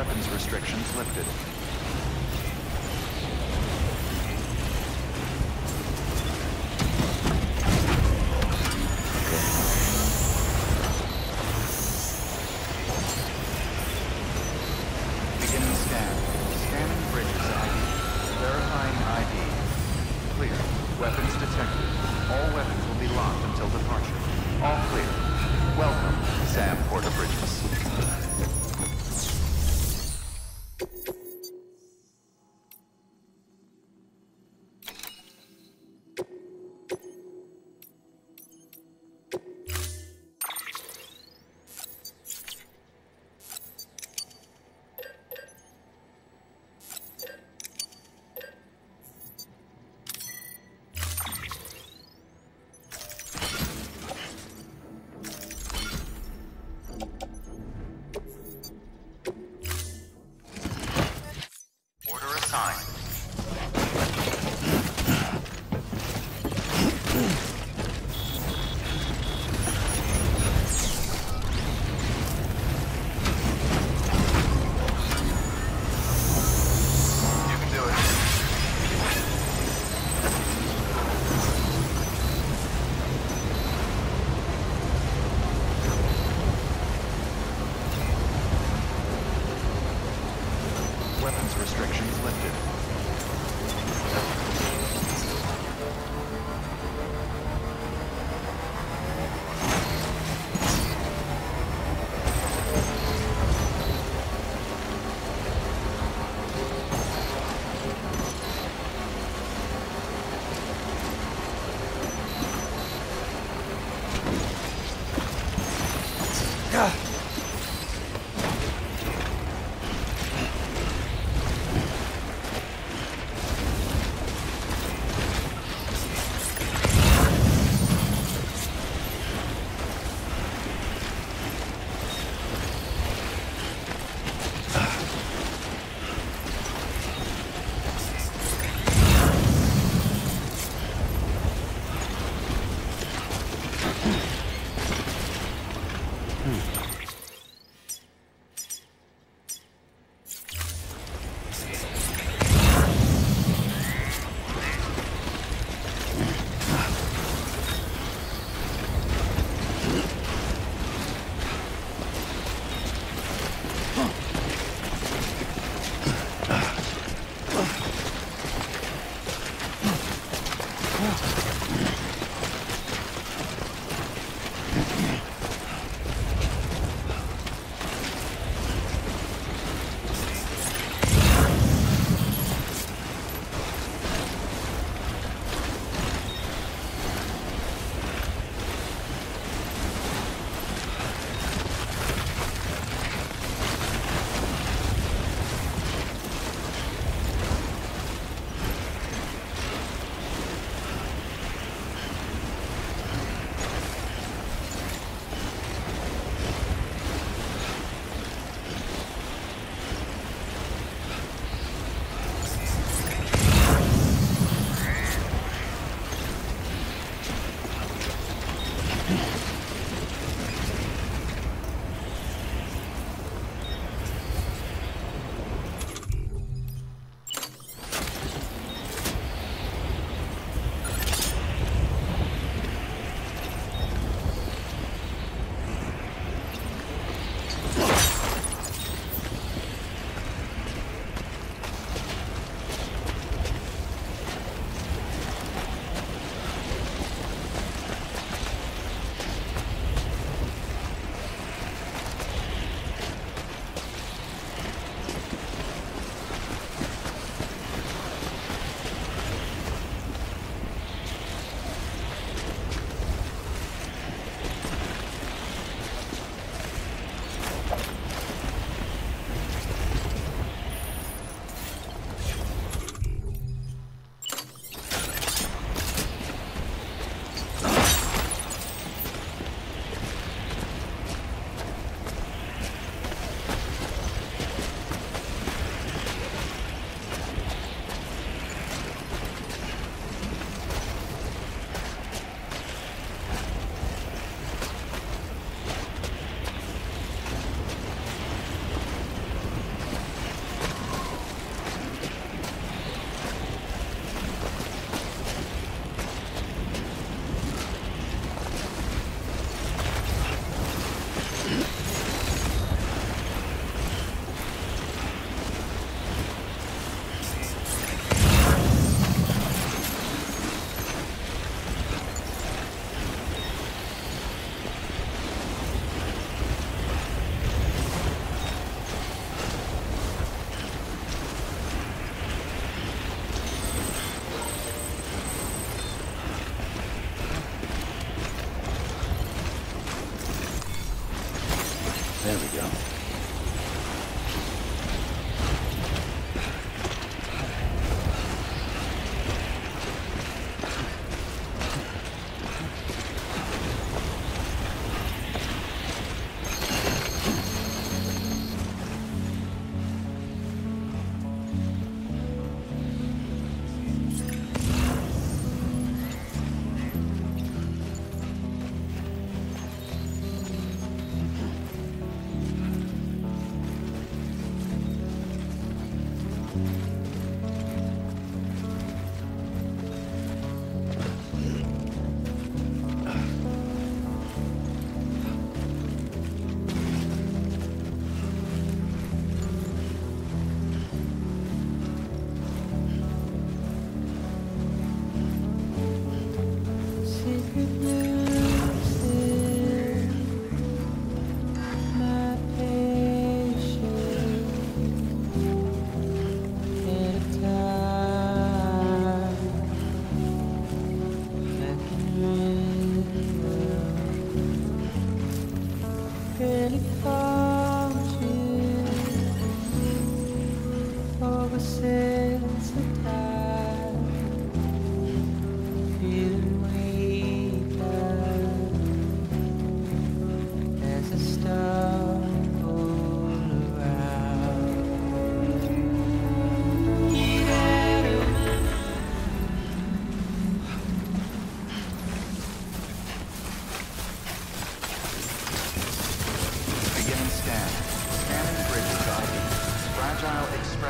Weapons restrictions lifted. Beginning scan. Scanning bridges ID. Verifying ID. Clear. Weapons detected. All weapons will be locked until departure. All clear. Welcome, Sam Porter Bridges. Order assigned. You can do it. Weapons restrictions lifted.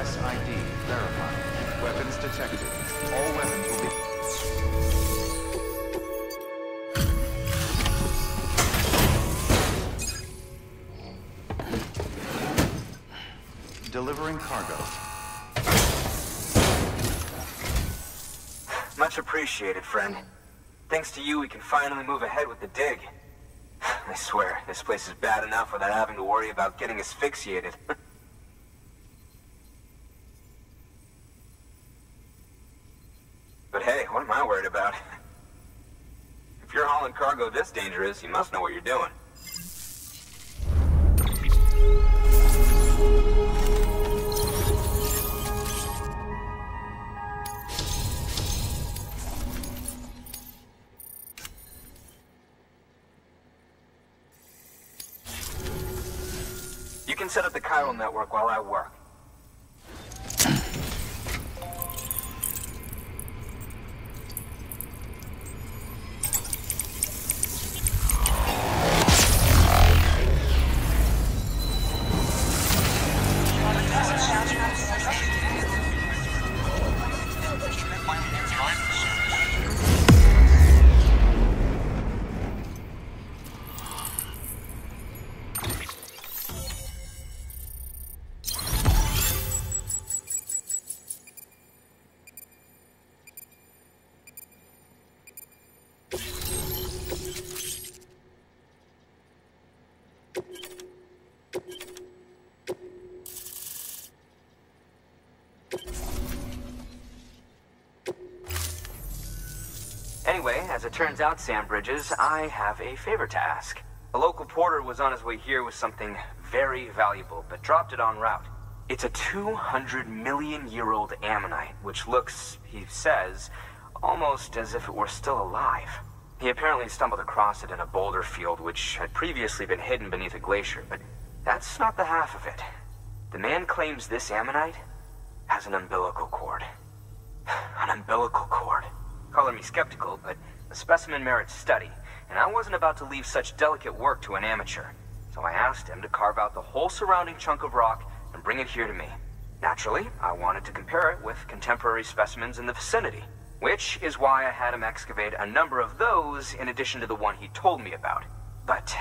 press ID. Verify. Weapons detected. All weapons will be... Delivering cargo. Much appreciated, friend. Thanks to you, we can finally move ahead with the dig. I swear, this place is bad enough without having to worry about getting asphyxiated. But hey, what am I worried about? If you're hauling cargo this dangerous, you must know what you're doing. You can set up the chiral network while I work. Anyway, as it turns out, Sam Bridges, I have a favor to ask. A local porter was on his way here with something very valuable, but dropped it en route. It's a 200-million-year-old ammonite, which looks, he says, almost as if it were still alive. He apparently stumbled across it in a boulder field, which had previously been hidden beneath a glacier, but that's not the half of it. The man claims this ammonite has an umbilical cord. An umbilical cord. Color me skeptical, but the specimen merits study, and I wasn't about to leave such delicate work to an amateur. So I asked him to carve out the whole surrounding chunk of rock and bring it here to me. Naturally, I wanted to compare it with contemporary specimens in the vicinity, which is why I had him excavate a number of those in addition to the one he told me about. But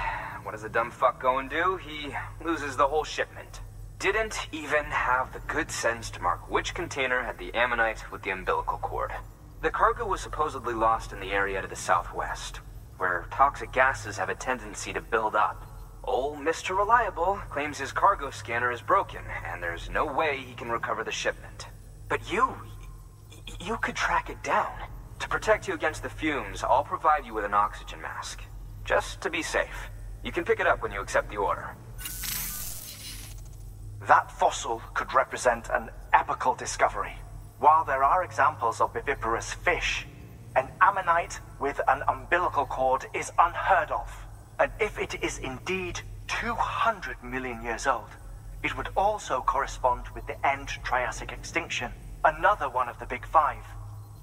what does the dumb fuck go and do? He loses the whole shipment. Didn't even have the good sense to mark which container had the ammonite with the umbilical cord. The cargo was supposedly lost in the area to the southwest, where toxic gases have a tendency to build up. Old Mr. Reliable claims his cargo scanner is broken, and there's no way he can recover the shipment. But you could track it down. To protect you against the fumes, I'll provide you with an oxygen mask. Just to be safe. You can pick it up when you accept the order. That fossil could represent an epochal discovery. While there are examples of viviparous fish, an ammonite with an umbilical cord is unheard of. And if it is indeed 200 million years old, it would also correspond with the end Triassic extinction, another one of the big five.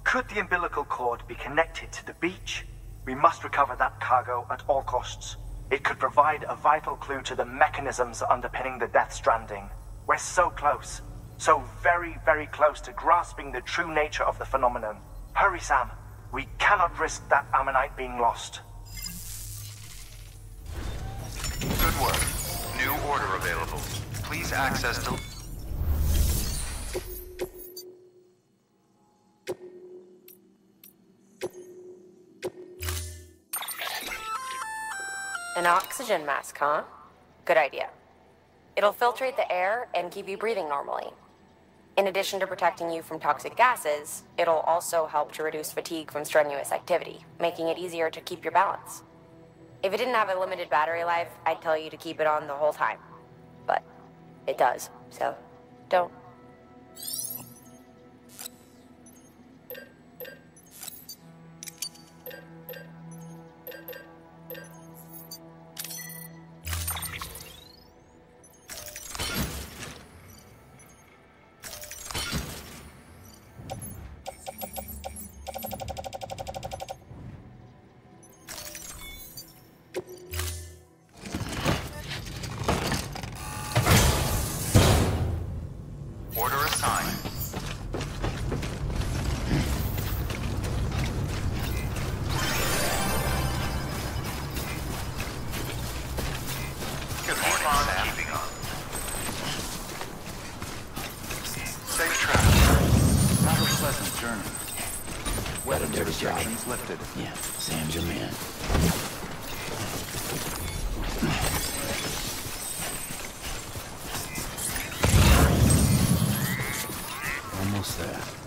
Could the umbilical cord be connected to the beach? We must recover that cargo at all costs. It could provide a vital clue to the mechanisms underpinning the Death Stranding. We're so close. So very, very close to grasping the true nature of the phenomenon. Hurry, Sam. We cannot risk that ammonite being lost. Good work. New order available. Please access to... An oxygen mask, huh? Good idea. It'll filtrate the air and keep you breathing normally. In addition to protecting you from toxic gases, it'll also help to reduce fatigue from strenuous activity, making it easier to keep your balance. If it didn't have a limited battery life, I'd tell you to keep it on the whole time. But it does, so don't. job. Restrictions lifted. Yeah, Sam's your man. Almost there.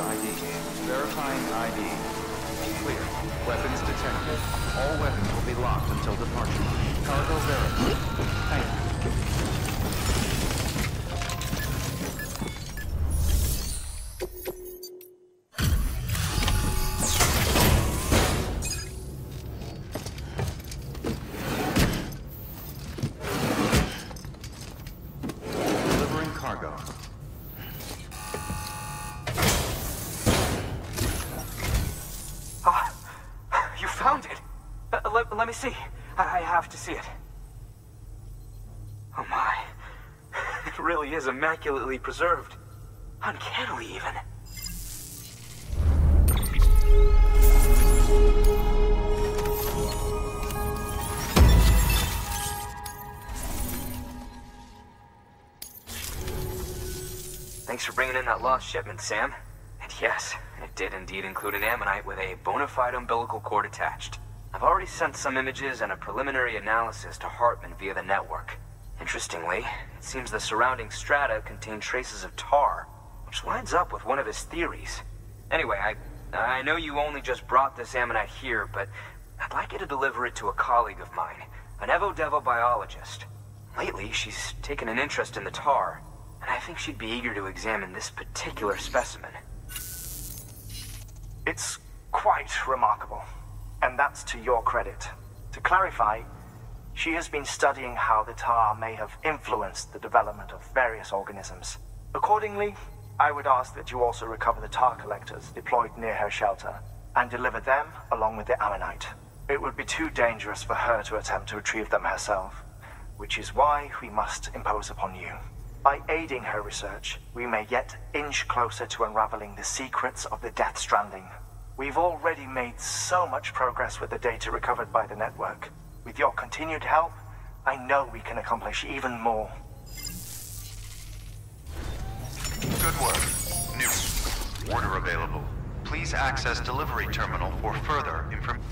ID. Verifying ID. Clear. Weapons detected. All weapons will be locked until departure. Cargo verified. Thank you. Delivering cargo. You found it! Let me see. I have to see it. Oh my. It really is immaculately preserved. Uncannily, even. Thanks for bringing in that lost shipment, Sam. And yes, it did indeed include an ammonite with a bona fide umbilical cord attached. I've already sent some images and a preliminary analysis to Hartman via the network. Interestingly, it seems the surrounding strata contain traces of tar, which lines up with one of his theories. Anyway, I know you only just brought this ammonite here, but I'd like you to deliver it to a colleague of mine, an Evo-Devo biologist. Lately, she's taken an interest in the tar, and I think she'd be eager to examine this particular specimen. It's quite remarkable, and that's to your credit. To clarify, she has been studying how the tar may have influenced the development of various organisms. Accordingly, I would ask that you also recover the tar collectors deployed near her shelter, and deliver them along with the ammonite. It would be too dangerous for her to attempt to retrieve them herself, which is why we must impose upon you. By aiding her research, we may yet inch closer to unraveling the secrets of the Death Stranding. We've already made so much progress with the data recovered by the network. With your continued help, I know we can accomplish even more. Good work. New. Order available. Please access delivery terminal for further information.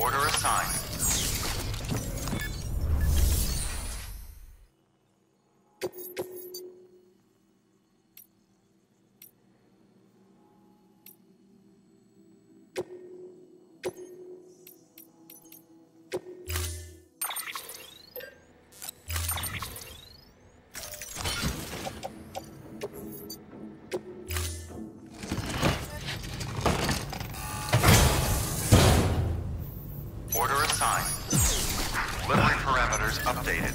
Order assigned. Order assigned. Delivery parameters updated.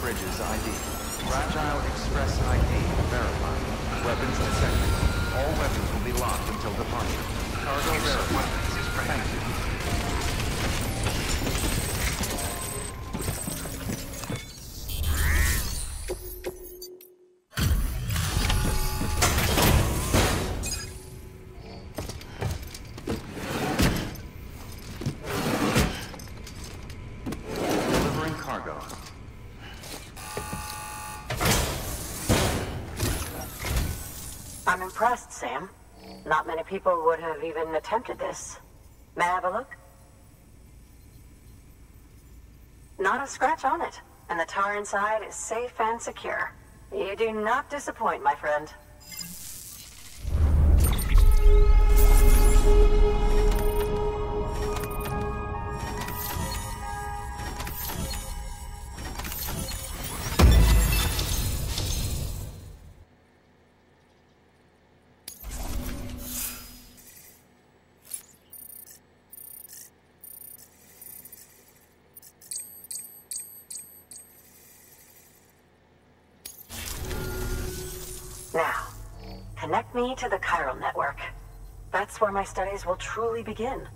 Bridges ID. Fragile Express ID verified. Weapons detected. All weapons will be locked until departure. Cargo verified. Thank you. Delivering cargo. I'm impressed, Sam. Not many people would have even attempted this. May I have a look? Not a scratch on it, and the tar inside is safe and secure. You do not disappoint, my friend. Now, connect me to the chiral network. That's where my studies will truly begin.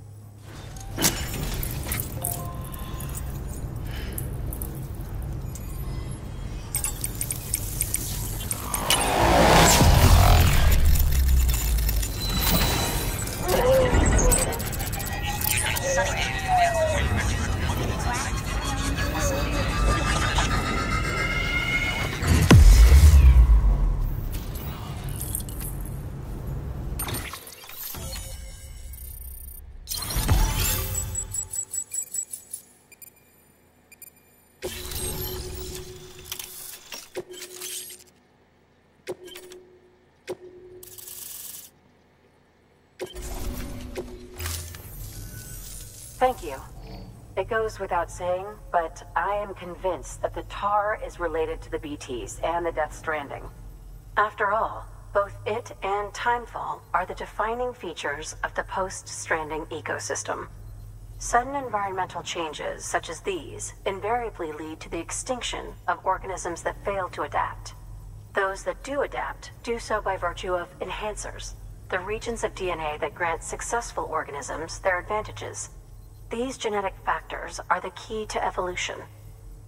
Thank you. It goes without saying, but I am convinced that the tar is related to the BTs and the Death Stranding. After all, both it and Timefall are the defining features of the post-Stranding ecosystem. Sudden environmental changes such as these invariably lead to the extinction of organisms that fail to adapt. Those that do adapt do so by virtue of enhancers, the regions of DNA that grant successful organisms their advantages. These genetic factors are the key to evolution.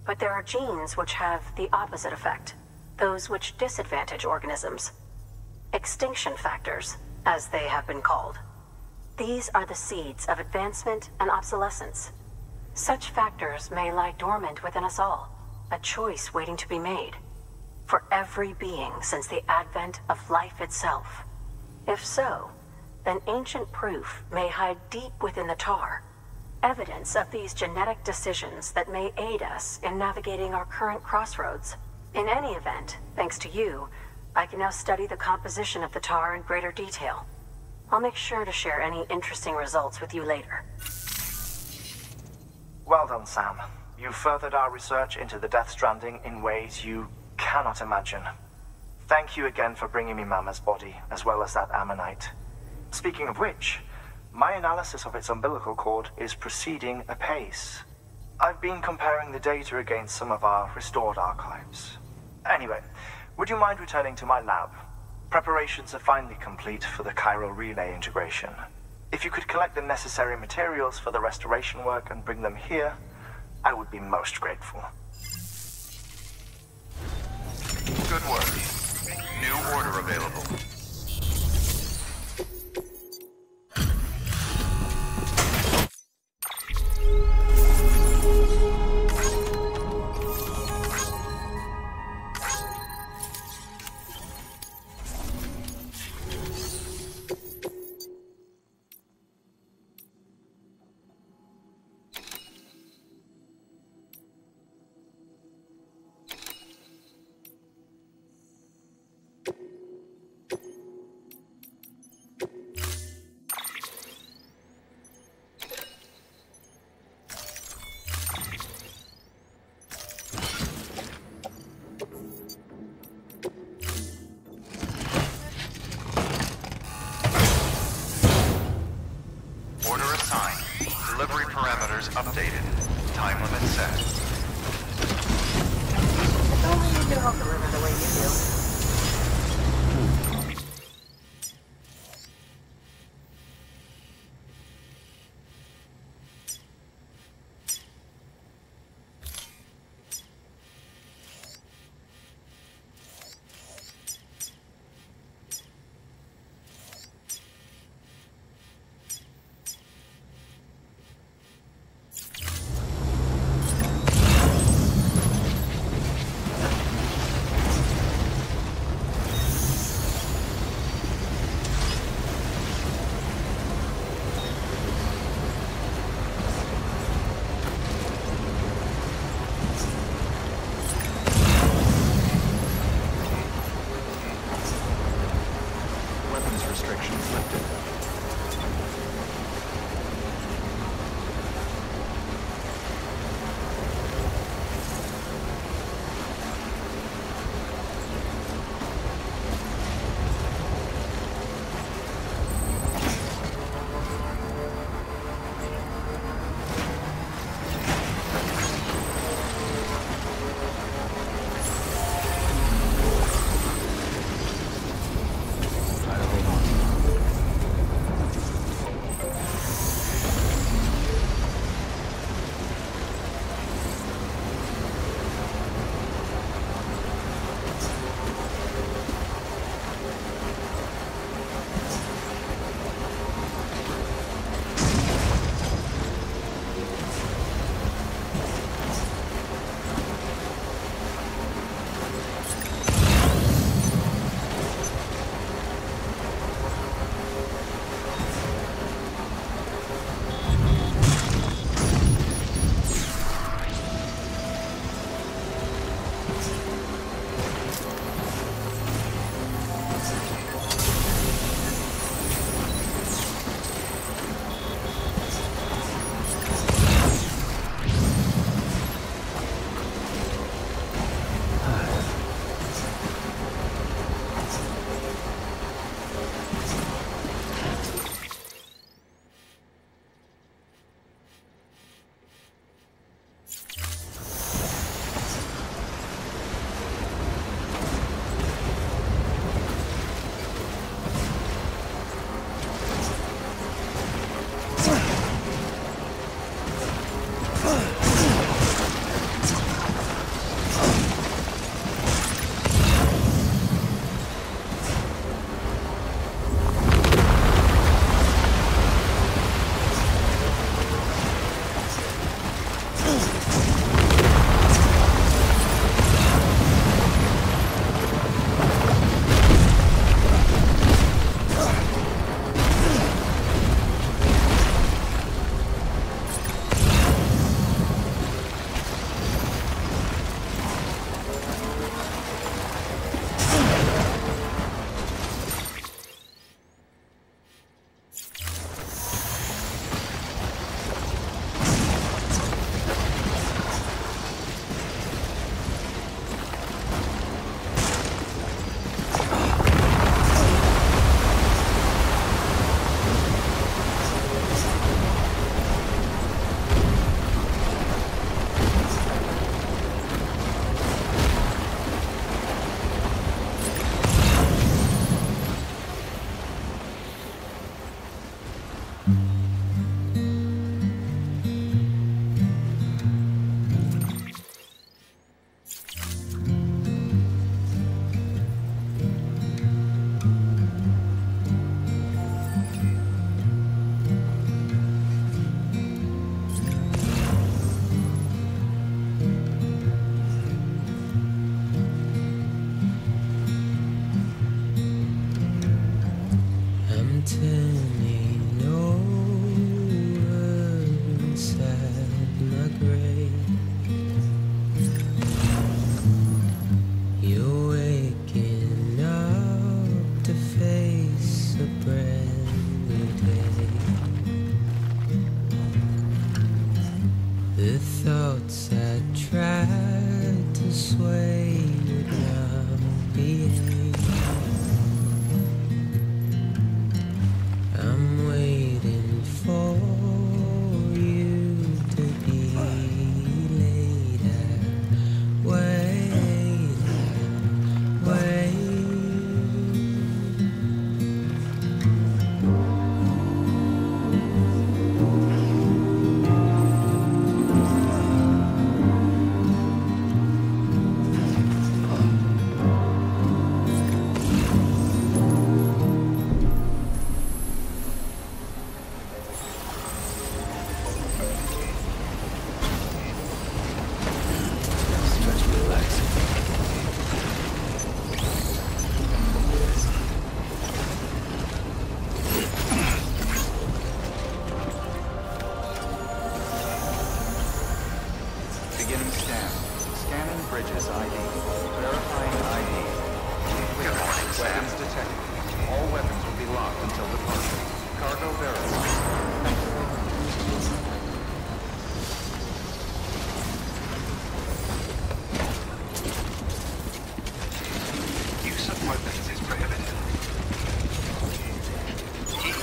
But there are genes which have the opposite effect, those which disadvantage organisms. Extinction factors, as they have been called. These are the seeds of advancement and obsolescence. Such factors may lie dormant within us all, a choice waiting to be made. For every being since the advent of life itself. If so, then ancient proof may hide deep within the tar. Evidence of these genetic decisions that may aid us in navigating our current crossroads. In any event, thanks to you, I can now study the composition of the tar in greater detail. I'll make sure to share any interesting results with you later. Well done, Sam. You furthered our research into the Death Stranding in ways you cannot imagine. Thank you again for bringing me Mama's body, as well as that ammonite. Speaking of which, my analysis of its umbilical cord is proceeding apace. I've been comparing the data against some of our restored archives. Anyway, would you mind returning to my lab? Preparations are finally complete for the chiral relay integration. If you could collect the necessary materials for the restoration work and bring them here, I would be most grateful. Good work. New order available. Delivery parameters updated. Time limit set. I'll deliver the way you do. Restrictions lifted. I'm waiting for you to be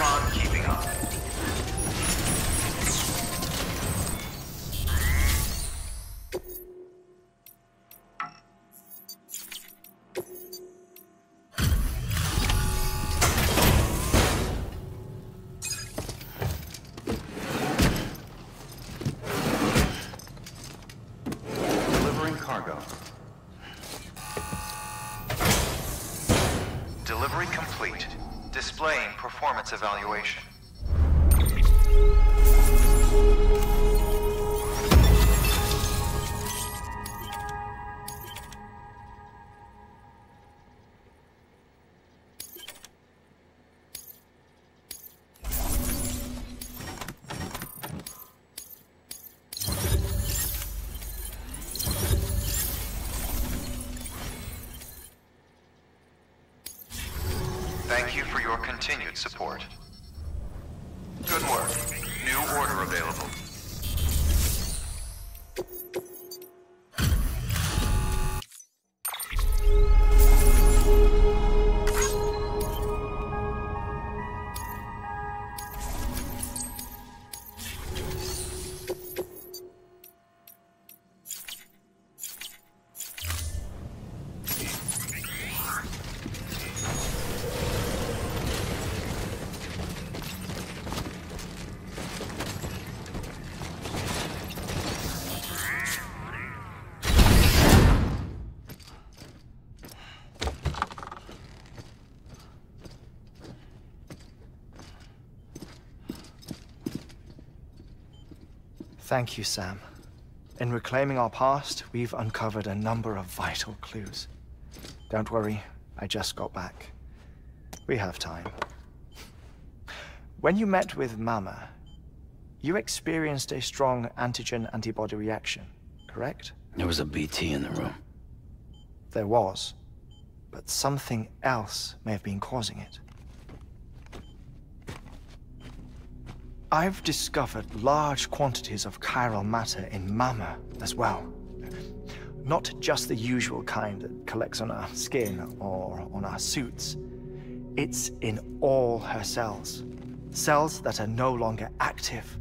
Keep on keeping on. Delivering cargo. Delivery complete. Displaying performance evaluation. Thank you for your continued support. Good work. New order available. Thank you, Sam. In reclaiming our past, we've uncovered a number of vital clues. Don't worry, I just got back. We have time. When you met with Mama, you experienced a strong antigen-antibody reaction, correct? There was a BT in the room. There was, but something else may have been causing it. I've discovered large quantities of chiral matter in Mama as well. Not just the usual kind that collects on our skin or on our suits. It's in all her cells. Cells that are no longer active.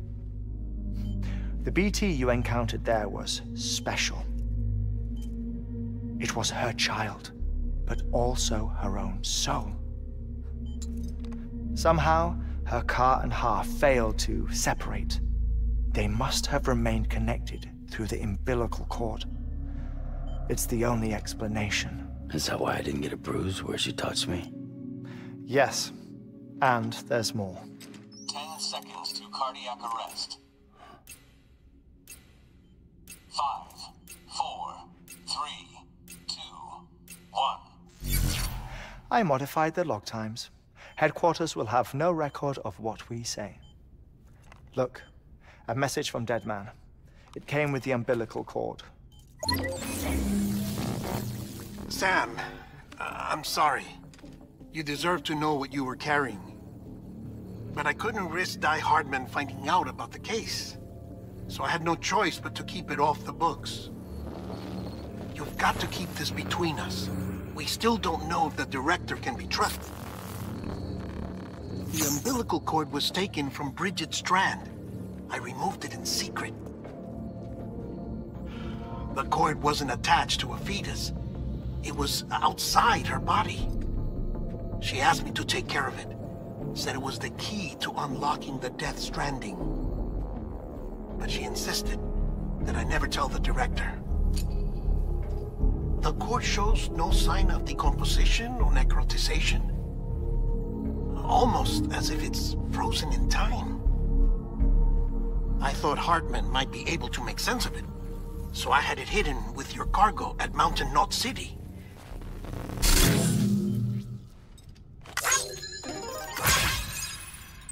The BT you encountered there was special. It was her child, but also her own soul. Somehow, her car and half failed to separate. They must have remained connected through the umbilical cord. It's the only explanation. Is that why I didn't get a bruise where she touched me? Yes, and there's more. 10 seconds to cardiac arrest. 5, 4, 3, 2, 1. I modified the log times. Headquarters will have no record of what we say. Look, a message from Deadman. It came with the umbilical cord. Sam, I'm sorry. You deserve to know what you were carrying. But I couldn't risk Die Hardman finding out about the case. So I had no choice but to keep it off the books. You've got to keep this between us. We still don't know if the director can be trusted. The umbilical cord was taken from Bridget Strand. I removed it in secret. The cord wasn't attached to a fetus. It was outside her body. She asked me to take care of it. Said it was the key to unlocking the Death Stranding. But she insisted that I never tell the director. The cord shows no sign of decomposition or necrotization. Almost as if it's frozen in time. I thought Hartman might be able to make sense of it, so I had it hidden with your cargo at Mountain Knot City.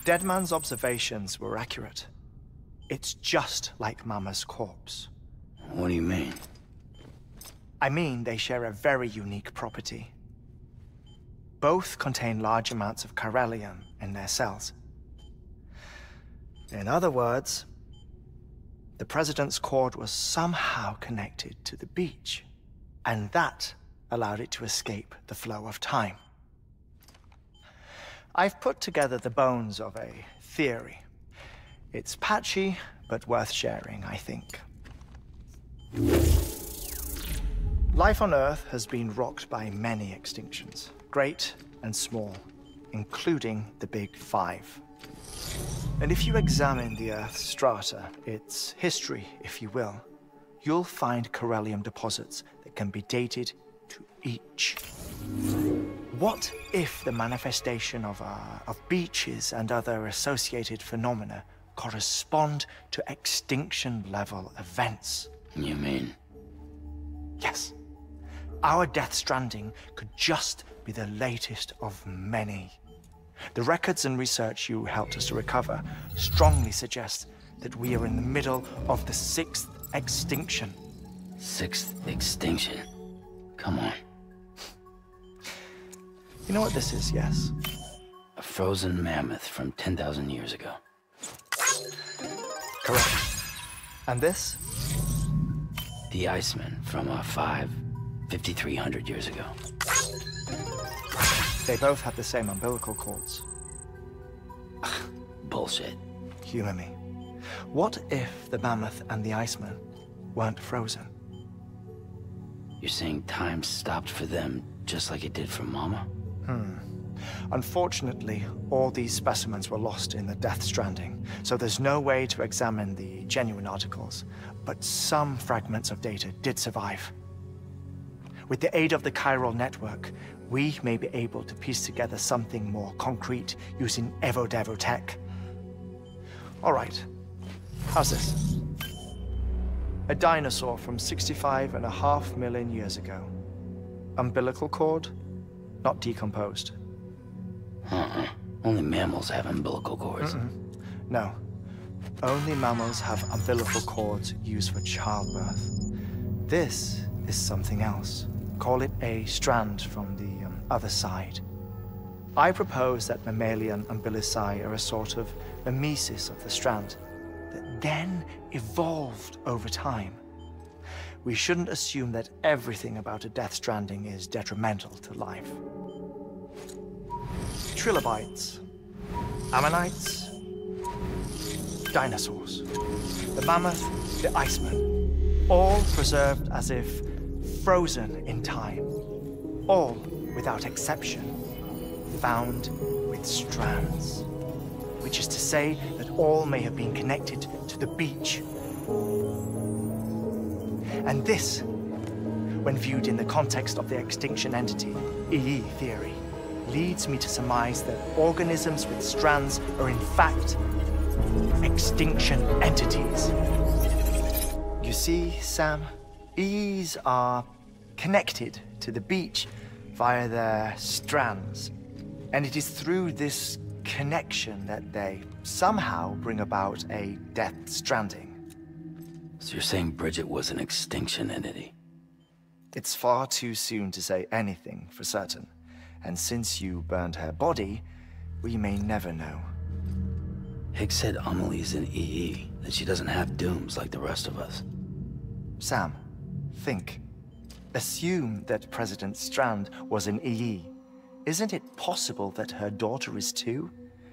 Deadman's observations were accurate. It's just like Mama's corpse. What do you mean? I mean, they share a very unique property. Both contain large amounts of chiralium in their cells. In other words, the President's cord was somehow connected to the beach, and that allowed it to escape the flow of time. I've put together the bones of a theory. It's patchy, but worth sharing, I think. Life on Earth has been rocked by many extinctions, great and small, including the Big Five. And if you examine the Earth's strata, its history, if you will, you'll find corellium deposits that can be dated to each. What if the manifestation of beaches and other associated phenomena correspond to extinction-level events? You mean? Yes. Our Death Stranding could just be the latest of many. The records and research you helped us to recover strongly suggest that we are in the middle of the 6th extinction. 6th extinction? Come on. You know what this is, yes? A frozen mammoth from 10,000 years ago. Correct. And this? The Iceman from 5,300 years ago. They both have the same umbilical cords. Bullshit. Humor me. What if the mammoth and the Iceman weren't frozen? You're saying time stopped for them just like it did for Mama? Unfortunately, all these specimens were lost in the Death Stranding, so there's no way to examine the genuine articles, but some fragments of data did survive. With the aid of the chiral network, we may be able to piece together something more concrete using Evo-Devo tech. All right, how's this? A dinosaur from 65.5 million years ago. Umbilical cord, not decomposed. Only mammals have umbilical cords. No. Only mammals have umbilical cords used for childbirth. This is something else. Call it a strand from the other side. I propose that mammalian umbilici are a sort of mimesis of the strand that then evolved over time. We shouldn't assume that everything about a Death Stranding is detrimental to life. Trilobites, ammonites, dinosaurs, the mammoth, the Iceman, all preserved as if frozen in time, all, without exception, found with strands, which is to say that all may have been connected to the beach. And this, when viewed in the context of the extinction entity, EE theory, leads me to surmise that organisms with strands are in fact extinction entities. You see, Sam, EEs are connected to the beach via their strands, and it is through this connection that they somehow bring about a Death Stranding. So you're saying Bridget was an extinction entity? It's far too soon to say anything for certain. And since you burned her body, we may never know. Higgs said Amelie's an EE, that she doesn't have dooms like the rest of us. Sam, think. Assume that President Strand was an EE. Isn't it possible that her daughter is too?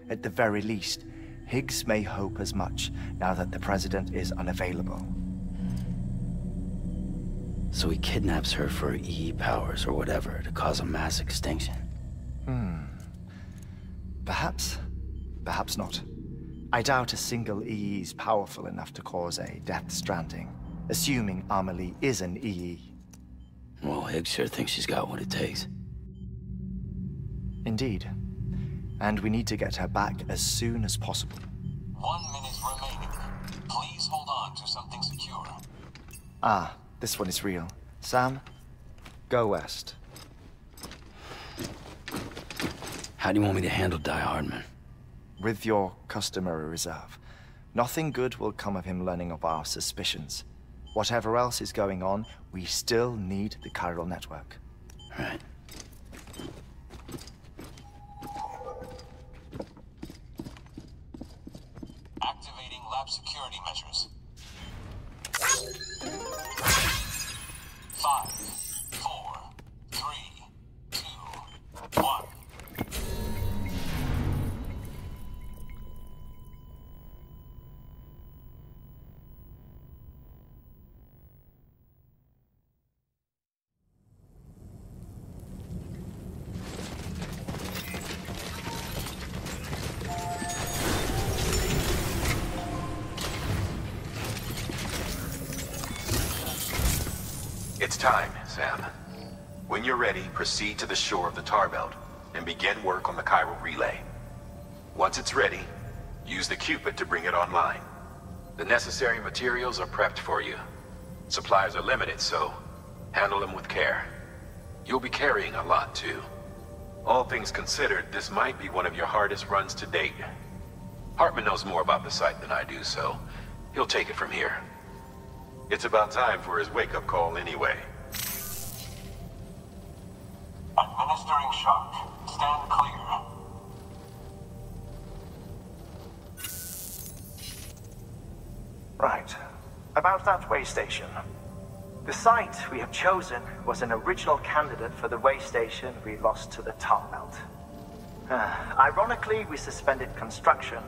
At the very least, Higgs may hope as much now that the President is unavailable. So he kidnaps her for EE powers or whatever to cause a mass extinction. Perhaps. Perhaps not. I doubt a single EE is powerful enough to cause a Death Stranding, assuming Amelie is an EE. Well, Higgs sure thinks she's got what it takes. Indeed. And we need to get her back as soon as possible. 1 minute remaining. Please hold on to something secure. Ah, this one is real. Sam, go west. How do you want me to handle Die Hardman? With your customary reserve. Nothing good will come of him learning of our suspicions. Whatever else is going on, we still need the chiral network. Right. Activating lab security measures. 5, 4, 3, 2, 1. It's time, Sam. When you're ready, proceed to the shore of the tar belt and begin work on the chiral relay. Once it's ready, use the Cupid to bring it online. The necessary materials are prepped for you. Supplies are limited, so handle them with care. You'll be carrying a lot, too. All things considered, this might be one of your hardest runs to date. Hartman knows more about the site than I do, so he'll take it from here. It's about time for his wake-up call anyway. Administering shock. Stand clear. Right. About that way station. The site we have chosen was an original candidate for the way station we lost to the tar belt. Ironically, we suspended construction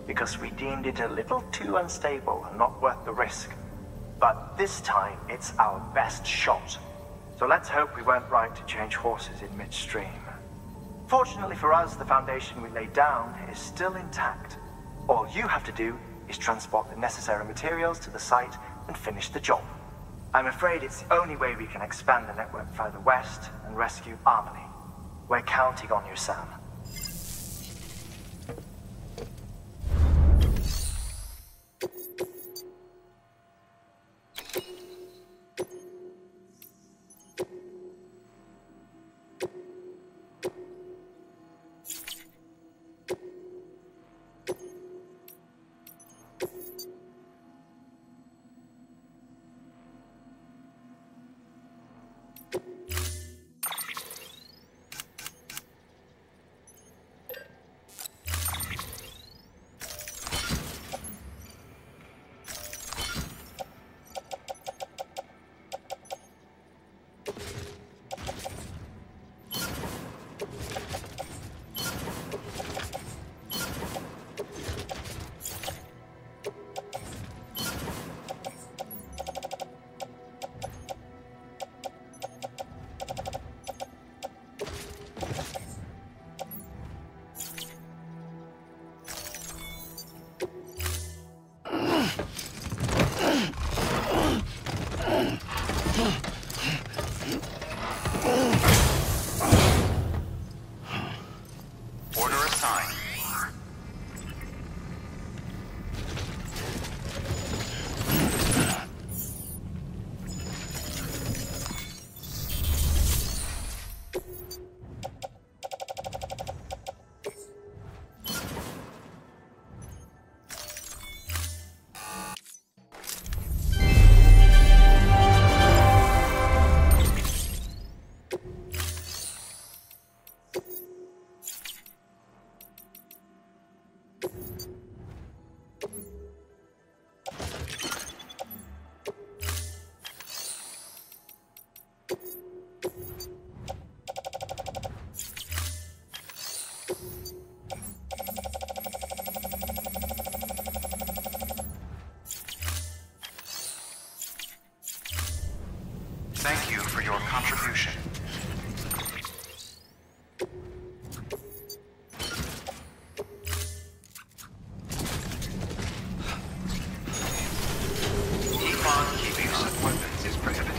because we deemed it a little too unstable and not worth the risk. But this time, it's our best shot. So let's hope we weren't right to change horses in midstream. Fortunately for us, the foundation we laid down is still intact. All you have to do is transport the necessary materials to the site and finish the job. I'm afraid it's the only way we can expand the network further west and rescue Harmony. We're counting on you, Sam. Thank you for your contribution. Keep on keeping use of weapons is prohibited.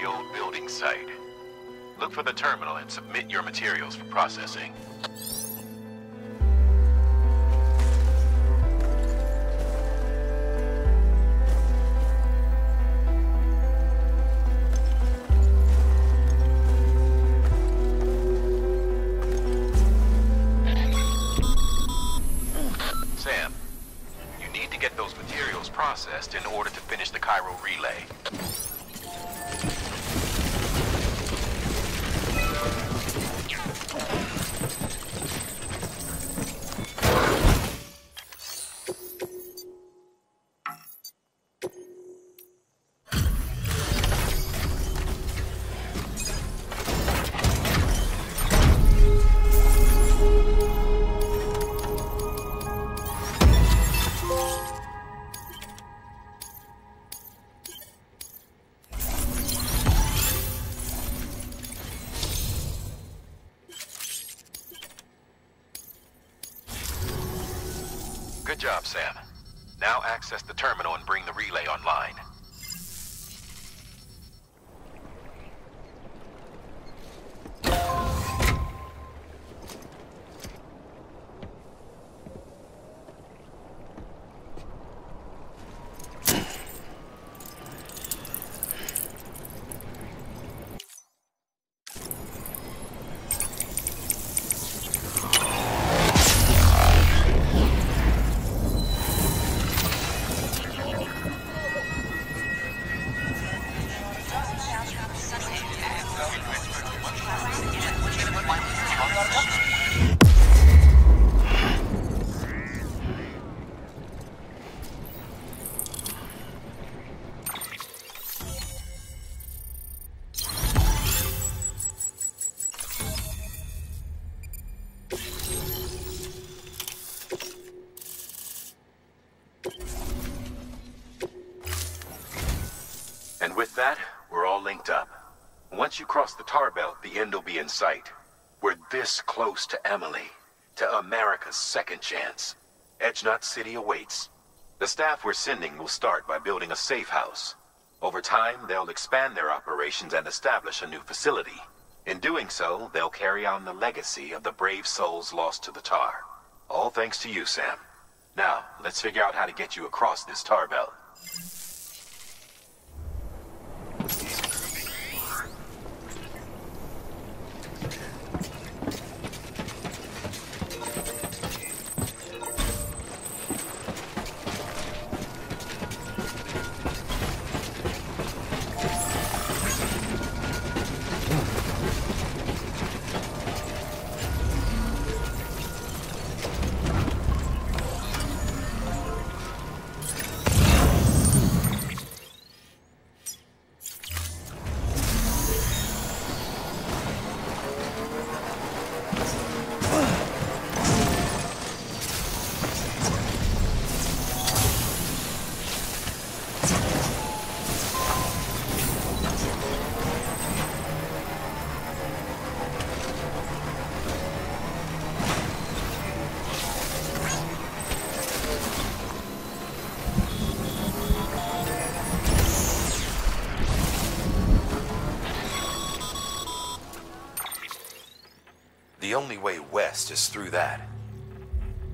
the old building site. Look for the terminal and submit your materials for processing. Sam, you need to get those materials processed in order to finish the Cairo relay. Good job, Sam. Now access the terminal and bring the relay online. And with that, we're all linked up. Once you cross the tar belt, the end will be in sight. We're this close to Emily, to America's second chance. Edgenut City awaits. The staff we're sending will start by building a safe house. Over time, they'll expand their operations and establish a new facility. In doing so, they'll carry on the legacy of the brave souls lost to the tar. All thanks to you, Sam. Now, let's figure out how to get you across this tar belt. The only way west is through that.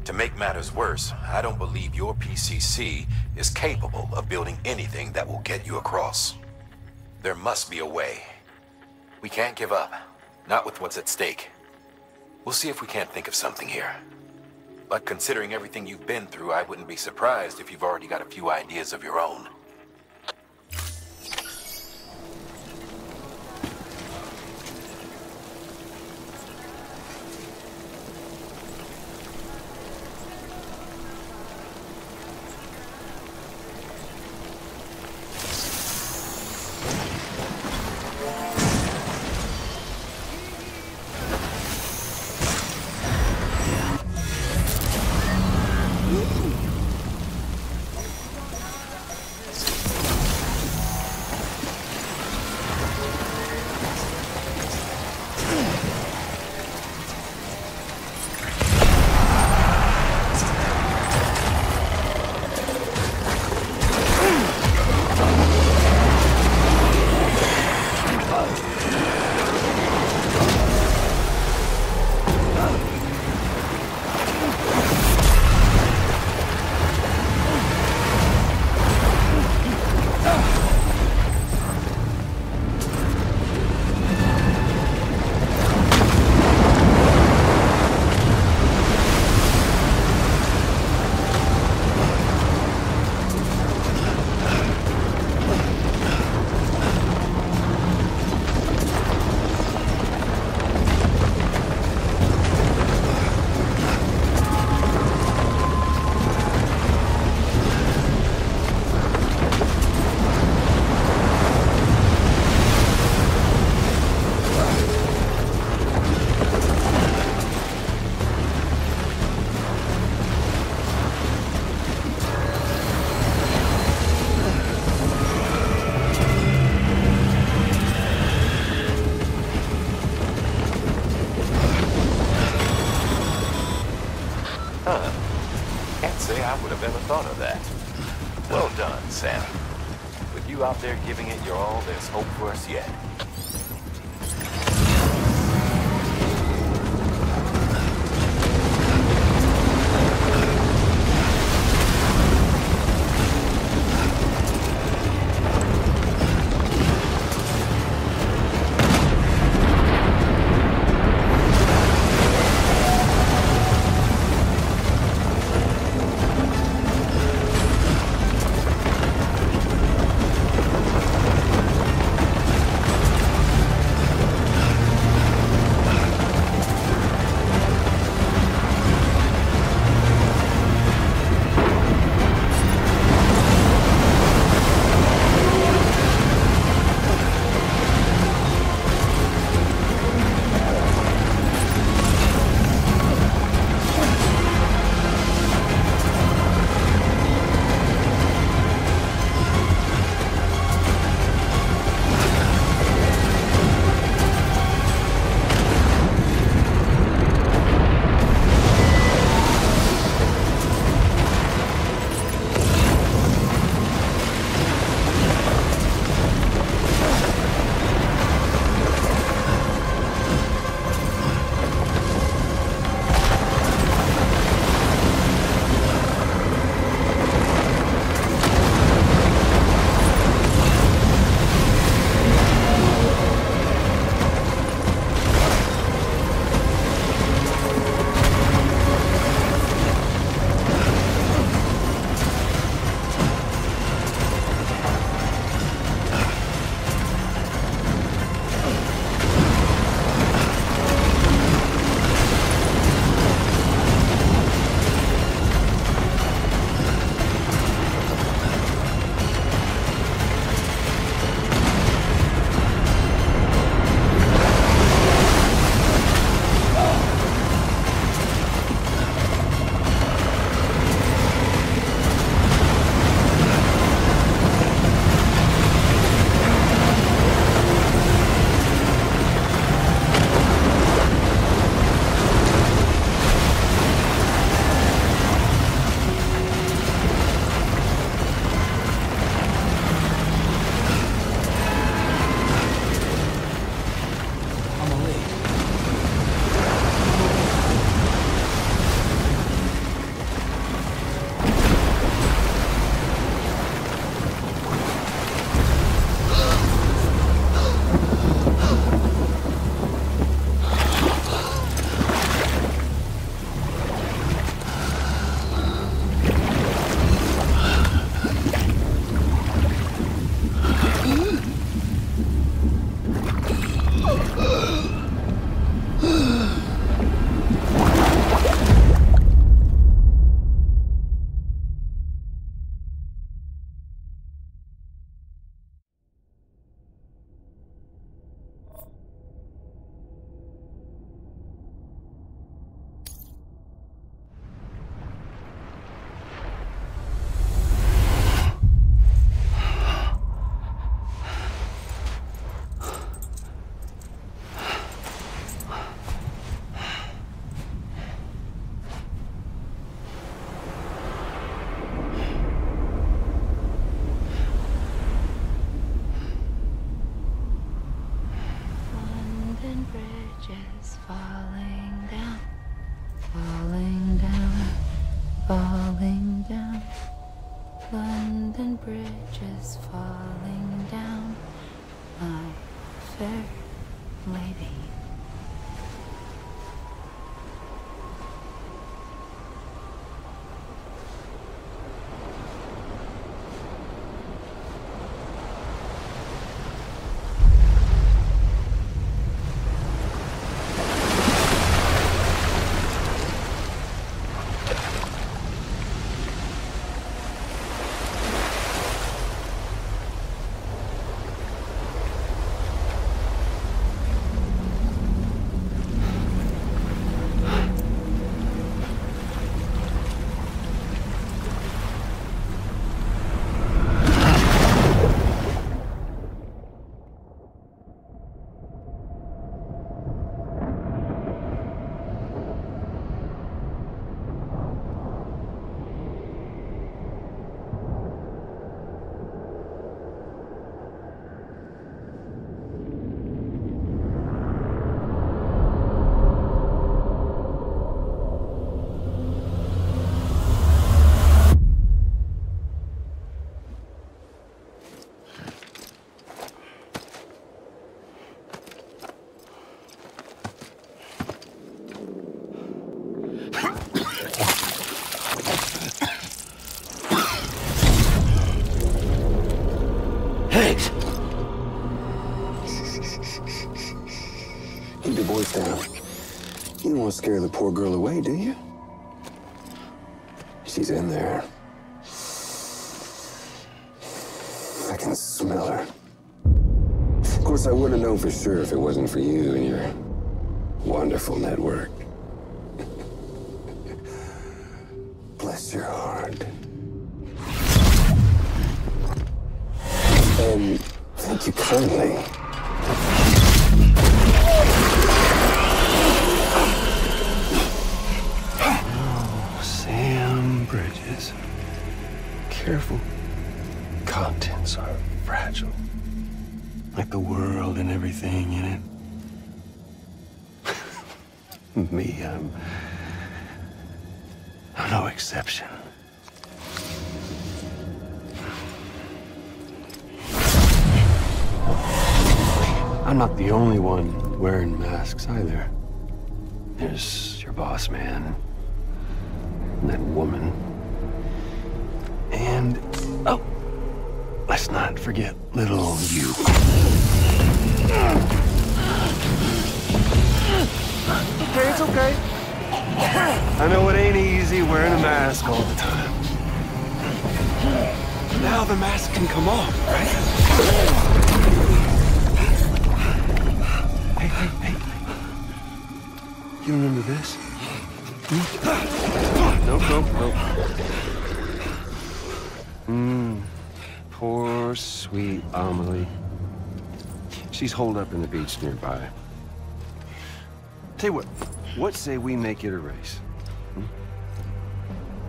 To make matters worse, I don't believe your PCC is capable of building anything that will get you across. There must be a way. We can't give up, not with what's at stake. We'll see if we can't think of something here. But considering everything you've been through, I wouldn't be surprised if you've already got a few ideas of your own. Huh. Can't say I would have ever thought of that. Well done, Sam. With you out there giving it your all, there's hope for us yet. London Bridge is falling down, my fair lady. Sam, you don't want to scare the poor girl away, do you? She's in there. I can smell her. Of course, I wouldn't have known for sure if it wasn't for you and your wonderful network. Bless your heart. And thank you kindly. Oh, Sam Bridges. Careful. Contents are fragile. Like the world and everything in it. Me, I'm no exception. I'm not the only one wearing masks either. There's your boss man, and that woman, and, oh, let's not forget little you. Okay, it's okay. I know it ain't easy wearing a mask all the time. Now the mask can come off, right? Hey. You remember this? Nope. Poor, sweet Amelie. She's holed up in the beach nearby. Tell you what say we make it a race?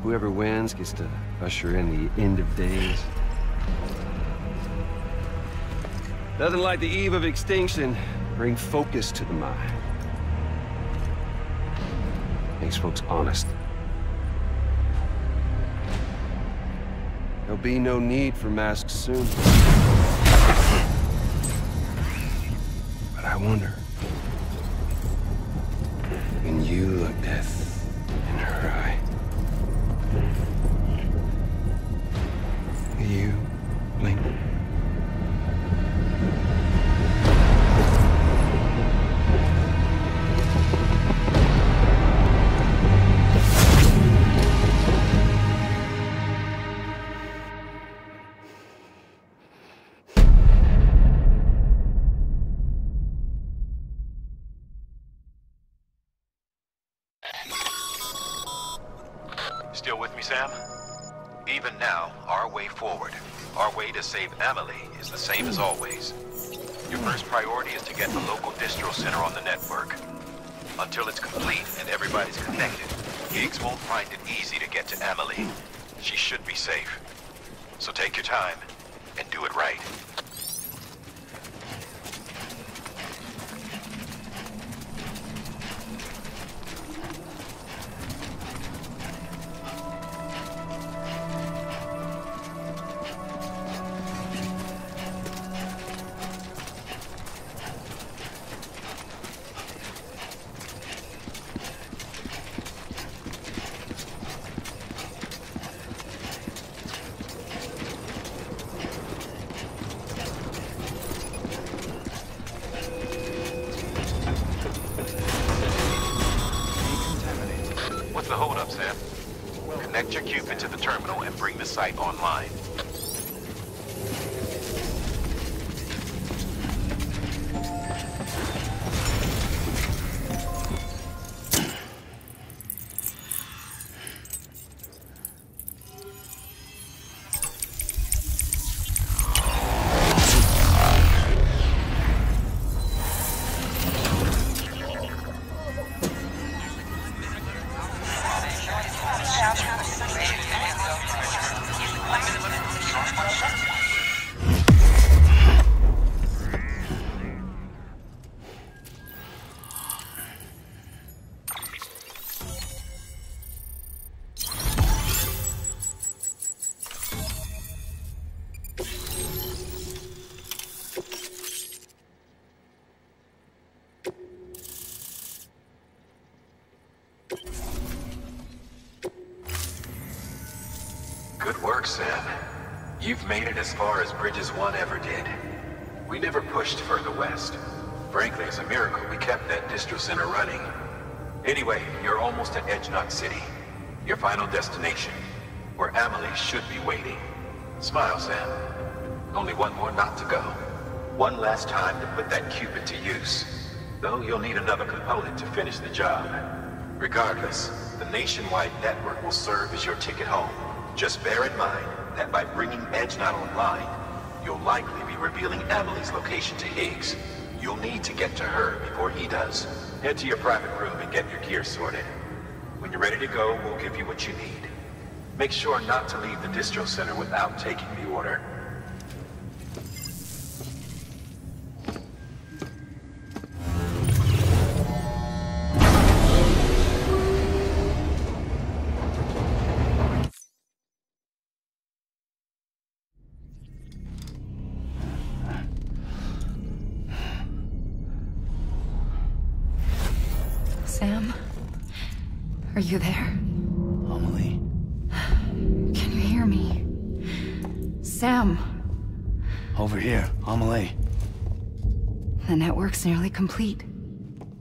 Whoever wins gets to usher in the end of days. Nothing like the eve of extinction. Bring focus to the mind. Makes folks honest. There'll be no need for masks soon. But I wonder, when you look death in her eye, will you blink? Still with me, Sam? Even now, our way forward, our way to save Amelie is the same as always. Your first priority is to get the local distro center on the network. Until it's complete and everybody's connected, Giggs won't find it easy to get to Amelie. She should be safe. So take your time and do it right. What's the holdup, Sam? Connect your Cupid to the terminal and bring the site online. Good work, Sam. You've made it as far as Bridges 1 ever did. We never pushed further west. Frankly, it's a miracle we kept that distro center running. Anyway, you're almost at Edge Knot City, your final destination, where Amelie should be waiting. Smile, Sam. Only one more knot to go. One last time to put that Cupid to use. Though you'll need another component to finish the job. Regardless, the nationwide network will serve as your ticket home. Just bear in mind that by bringing Edge Knot online, you'll likely be revealing Amelie's location to Higgs. You'll need to get to her before he does. Head to your private room and get your gear sorted. When you're ready to go, we'll give you what you need. Make sure not to leave the distro center without taking the order. Sam? Are you there? Amelie? Can you hear me? Sam! Over here, Amelie. The network's nearly complete.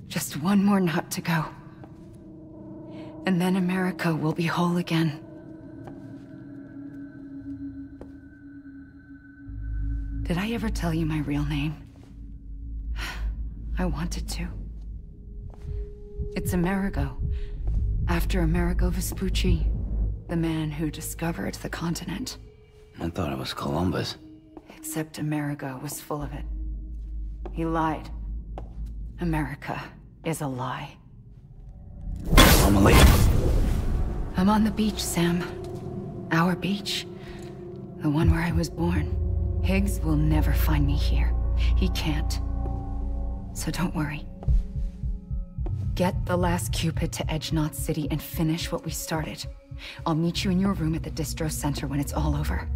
Just one more knot to go. And then America will be whole again. Did I ever tell you my real name? I wanted to. It's Amerigo, after Amerigo Vespucci, the man who discovered the continent. I thought it was Columbus. Except Amerigo was full of it. He lied. America is a lie. Amelie! I'm on the beach, Sam. Our beach. The one where I was born. Higgs will never find me here. He can't. So don't worry. Get the last Cupid to Edge Knot City and finish what we started. I'll meet you in your room at the distro center when it's all over.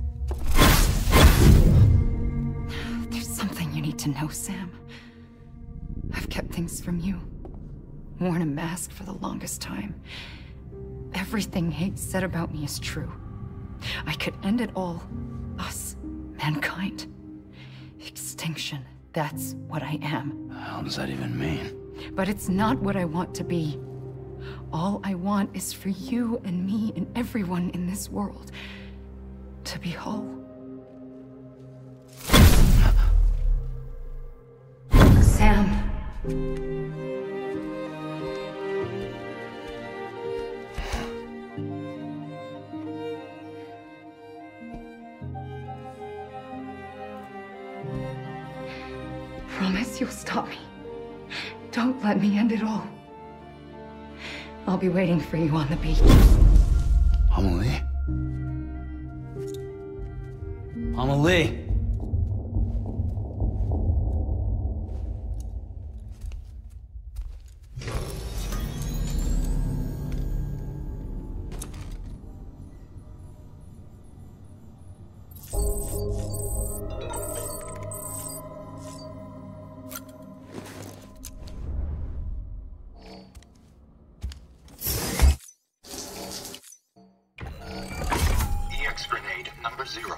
There's something you need to know, Sam. I've kept things from you. Worn a mask for the longest time. Everything Higgs said about me is true. I could end it all. Us. Mankind. Extinction. That's what I am. What the hell does that even mean? But it's not what I want to be. All I want is for you and me and everyone in this world to be whole. Sam. Promise you'll stop me. Don't let me end it all. I'll be waiting for you on the beach. Amelie? Amelie! Grenade number 0.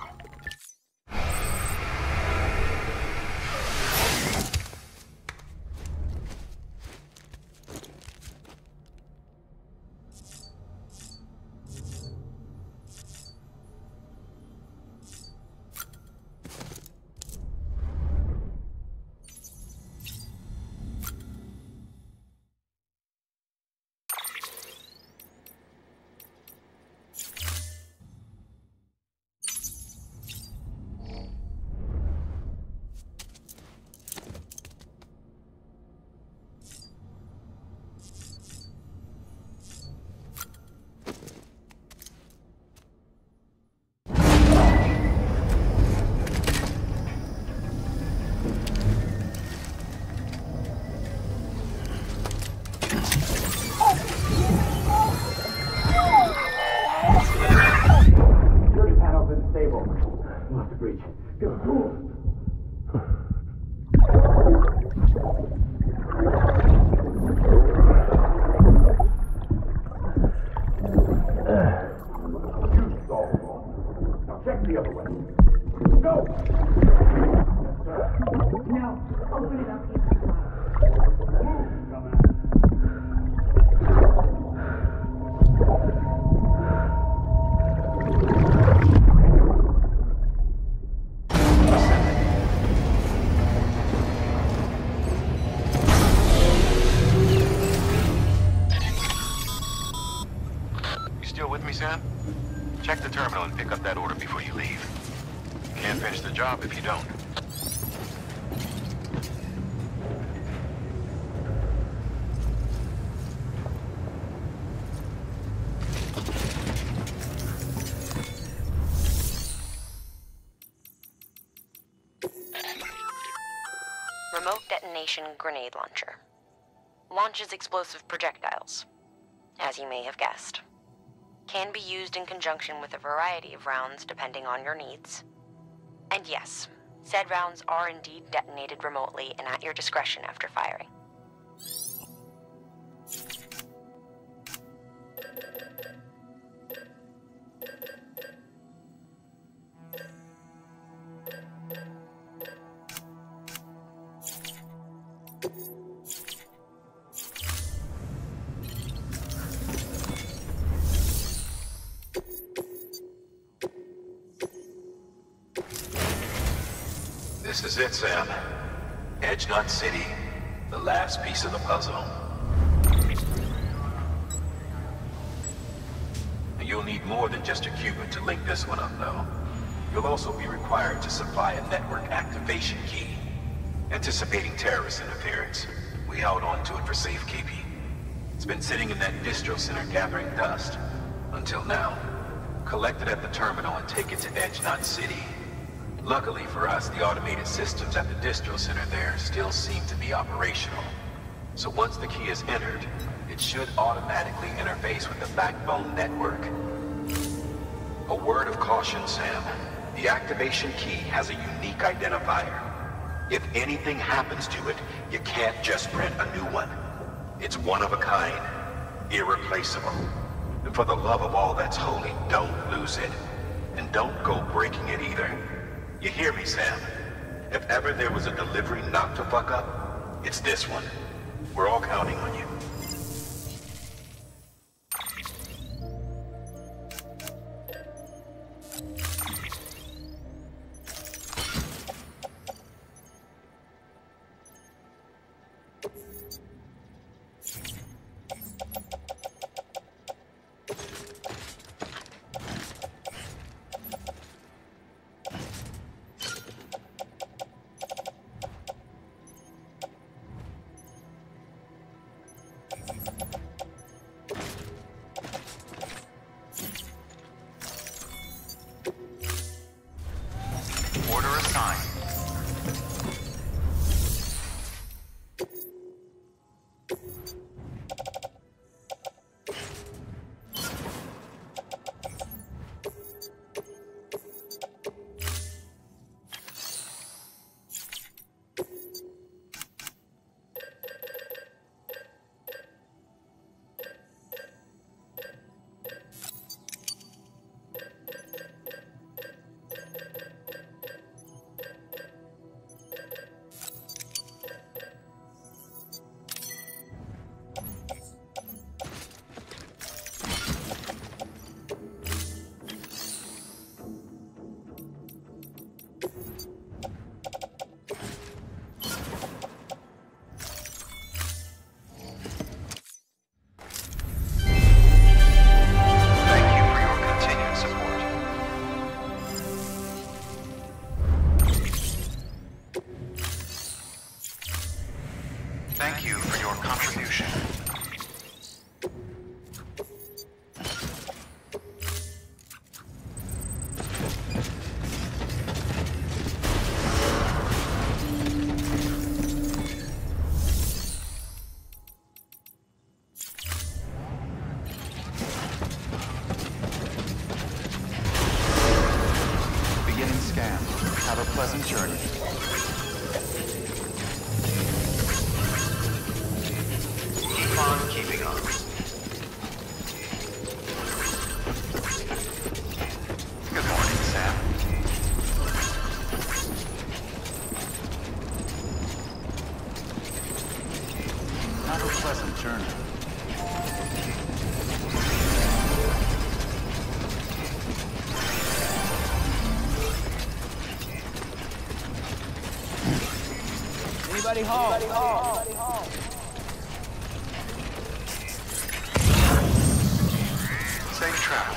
No, open it up. with me, Sam? Check the terminal and pick up that order before you leave. Can't finish the job if you don't. Remote detonation grenade launcher. Launches explosive projectiles, as you may have guessed. Can be used in conjunction with a variety of rounds depending on your needs. And yes, said rounds are indeed detonated remotely and at your discretion after firing. This is it, Sam. Edge Knot City, the last piece of the puzzle. You'll need more than just a qubit to link this one up, though. You'll also be required to supply a network activation key. Anticipating terrorist interference, we held on to it for safekeeping. It's been sitting in that distro center gathering dust. Until now. Collect it at the terminal and take it to Edge Knot City. Luckily for us, the automated systems at the distro center there still seem to be operational. So once the key is entered, it should automatically interface with the backbone network. A word of caution, Sam. The activation key has a unique identifier. If anything happens to it, you can't just print a new one. It's one of a kind, irreplaceable. And for the love of all that's holy, don't lose it. And don't go breaking it either. You hear me, Sam? If ever there was a delivery not to fuck up, it's this one. We're all counting on you. Order assigned. Thank you for your contribution. Beginning scan. Have a pleasant journey. Keep on keeping on. Good morning, Sam. Have a pleasant journey. Anybody home? Safe travel.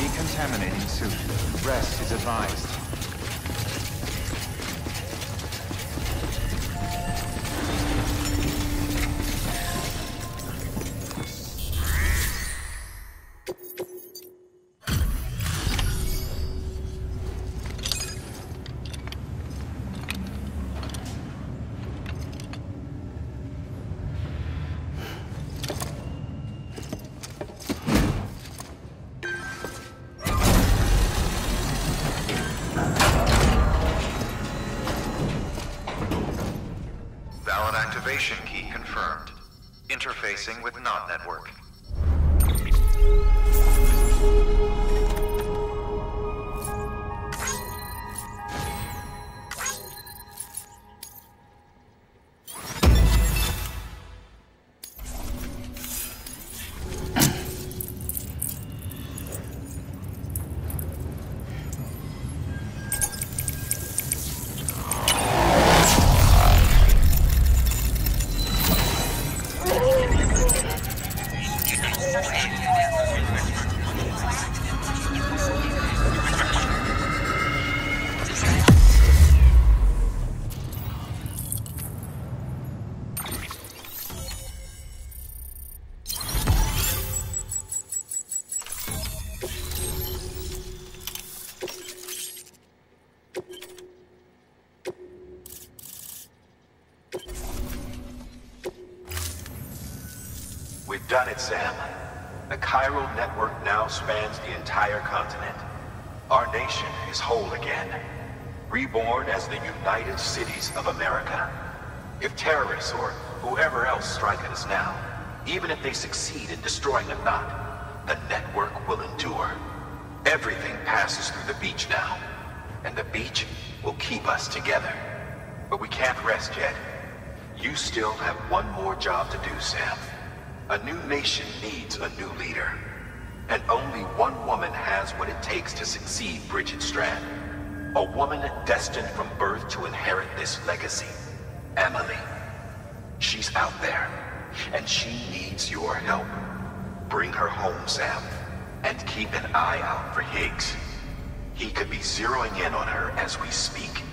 Decontaminating suit. Rest is advised. Activation key confirmed. Interfacing with NOT network. done it, Sam. The chiral network now spans the entire continent. Our nation is whole again, reborn as the United Cities of America. If terrorists or whoever else strike at us now, even if they succeed in destroying the knot, the network will endure. Everything passes through the beach now, and the beach will keep us together. But we can't rest yet. You still have one more job to do, Sam. A new nation needs a new leader. And only one woman has what it takes to succeed Bridget Strand. A woman destined from birth to inherit this legacy. Emily. She's out there, and she needs your help. Bring her home, Sam, and keep an eye out for Higgs. He could be zeroing in on her as we speak.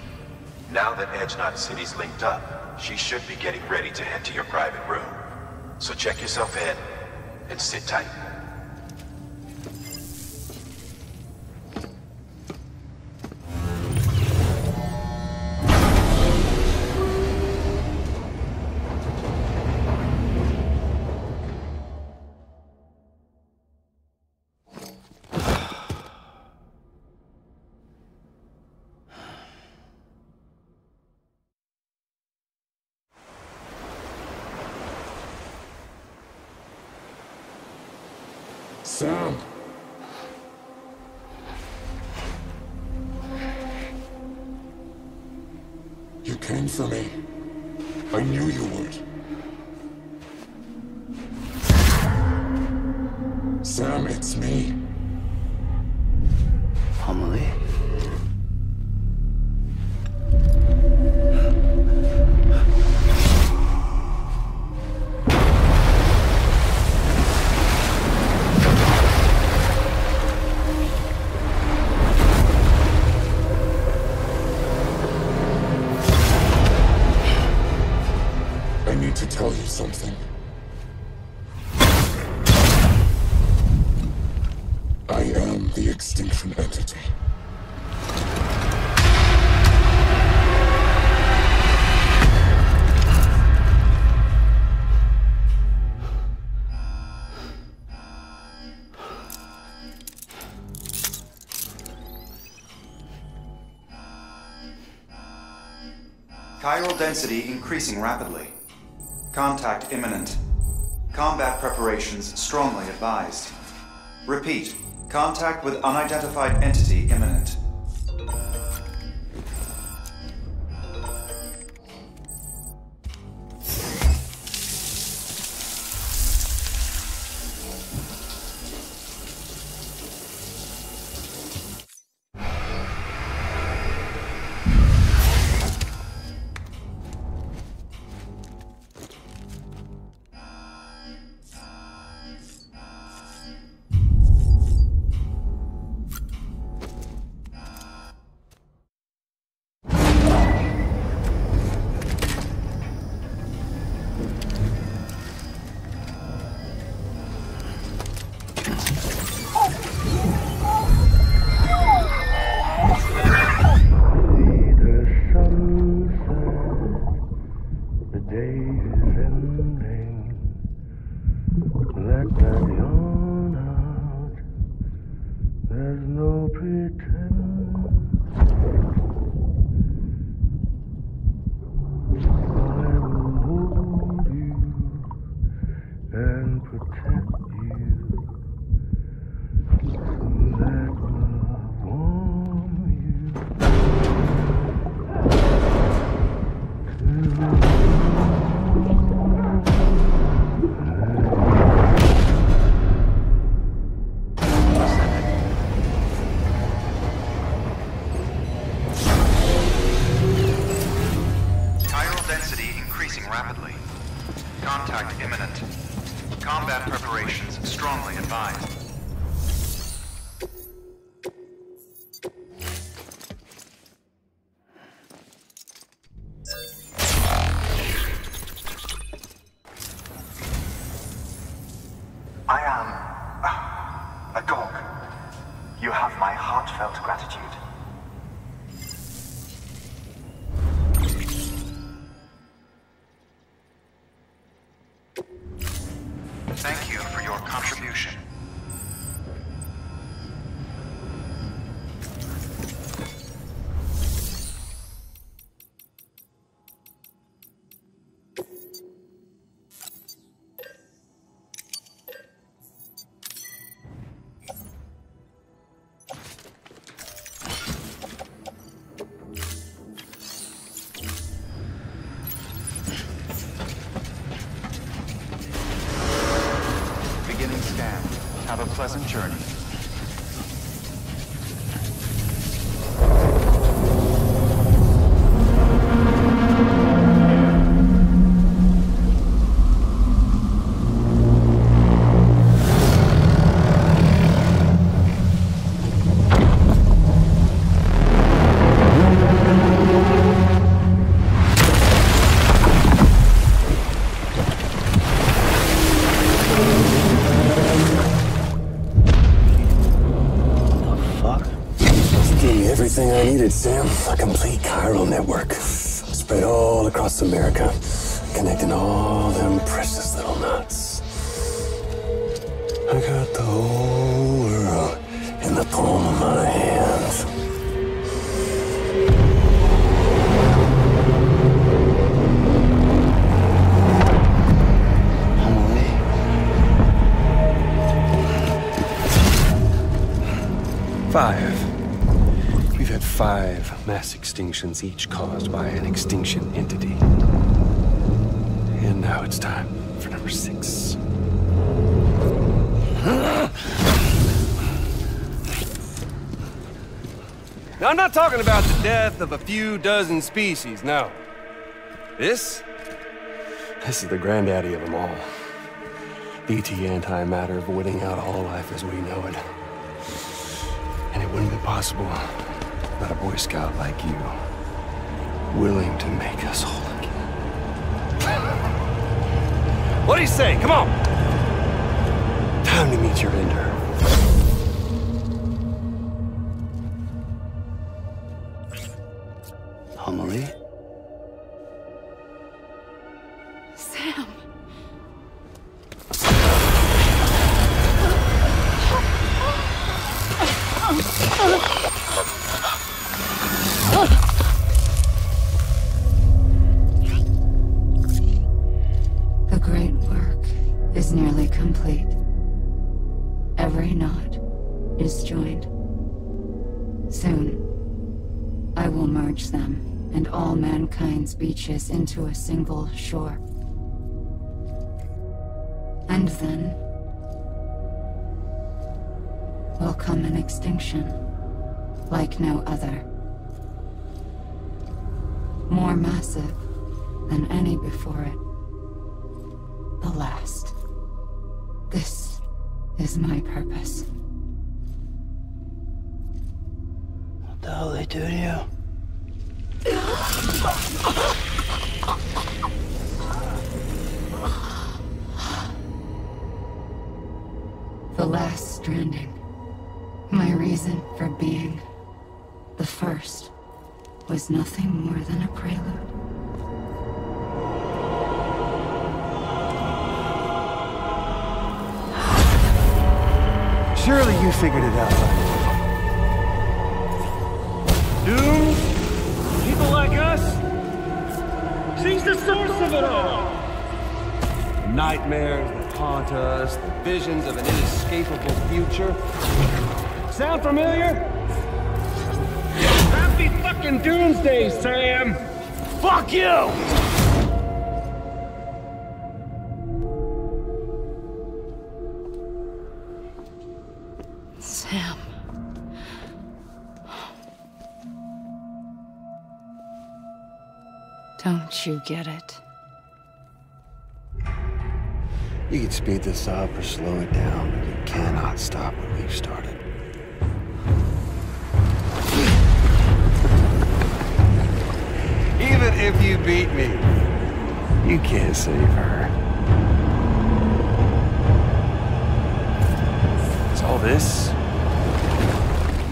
Now that Edge Knot City's linked up, she should be getting ready to head to your private room. So check yourself in, and sit tight. Sam! You came for me. I knew you would. Sam, it's me. Amelie? To tell you something. I am the extinction entity. Chiral density increasing rapidly. Contact imminent. Combat preparations strongly advised. Repeat, contact with unidentified entity imminent. Rapidly. Contact imminent. Combat preparations strongly advised. I am a dog. You have my heartfelt gratitude. Thank you. Have a pleasant journey. Everything I needed, Sam. A complete chiral network. Spread all across America. Connecting all them precious little knots. I got the whole world in the palm of my hand. Five. We've had 5 mass extinctions, each caused by an extinction entity. And now it's time for number 6. Now, I'm not talking about the death of a few dozen species, no. This is the granddaddy of them all. BT antimatter voiding out all life as we know it. And it wouldn't be possible without a Boy Scout like you, willing to make us whole again. What do you say? Come on! Time to meet your ender. Amelie? Sam. The great work is nearly complete. Every knot is joined. Soon, I will merge them and all mankind's beaches into a single shore. And then will come an extinction like no other. More massive than any before it. The last. This is my purpose. What the hell they do to you? The last stranding. My reason for being. The first was nothing more than a prelude. Surely you figured it out. Dooms? People like us? She's the source of it all! Nightmares that haunt us, the visions of an inescapable future. Sound familiar? Happy fucking doomsday, Sam! Fuck you! Sam. Don't you get it? You can speed this up or slow it down, but you cannot stop what we've started. Even if you beat me, you can't save her. So all this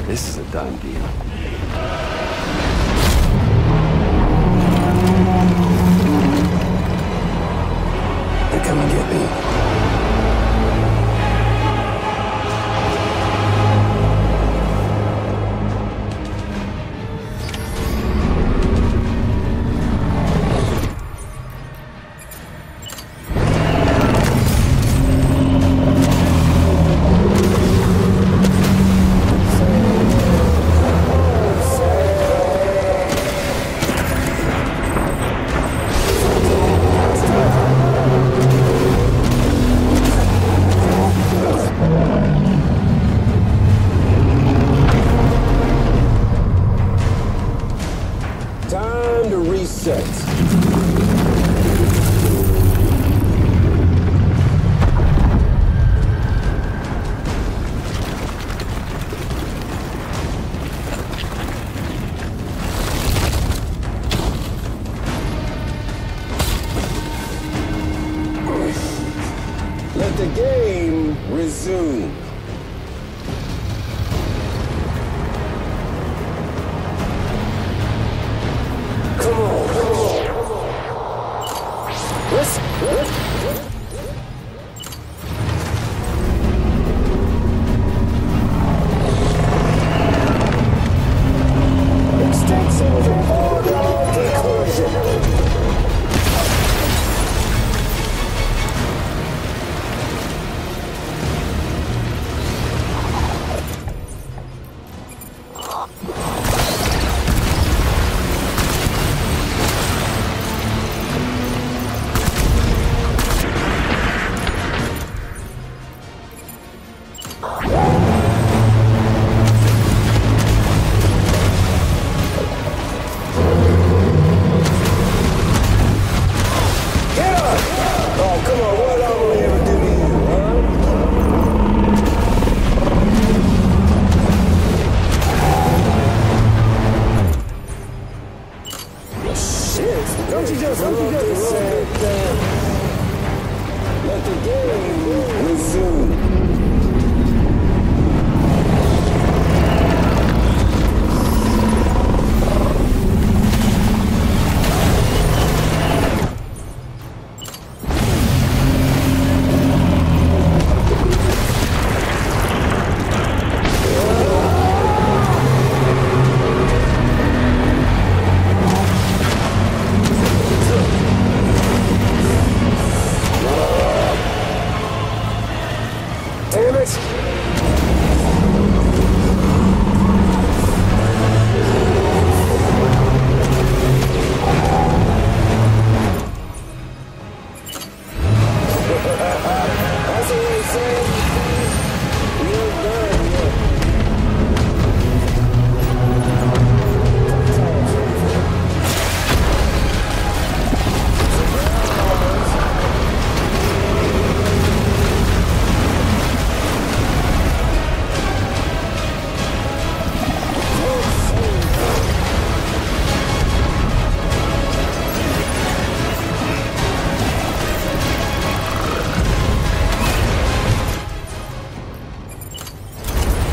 is a done deal. They come and get me.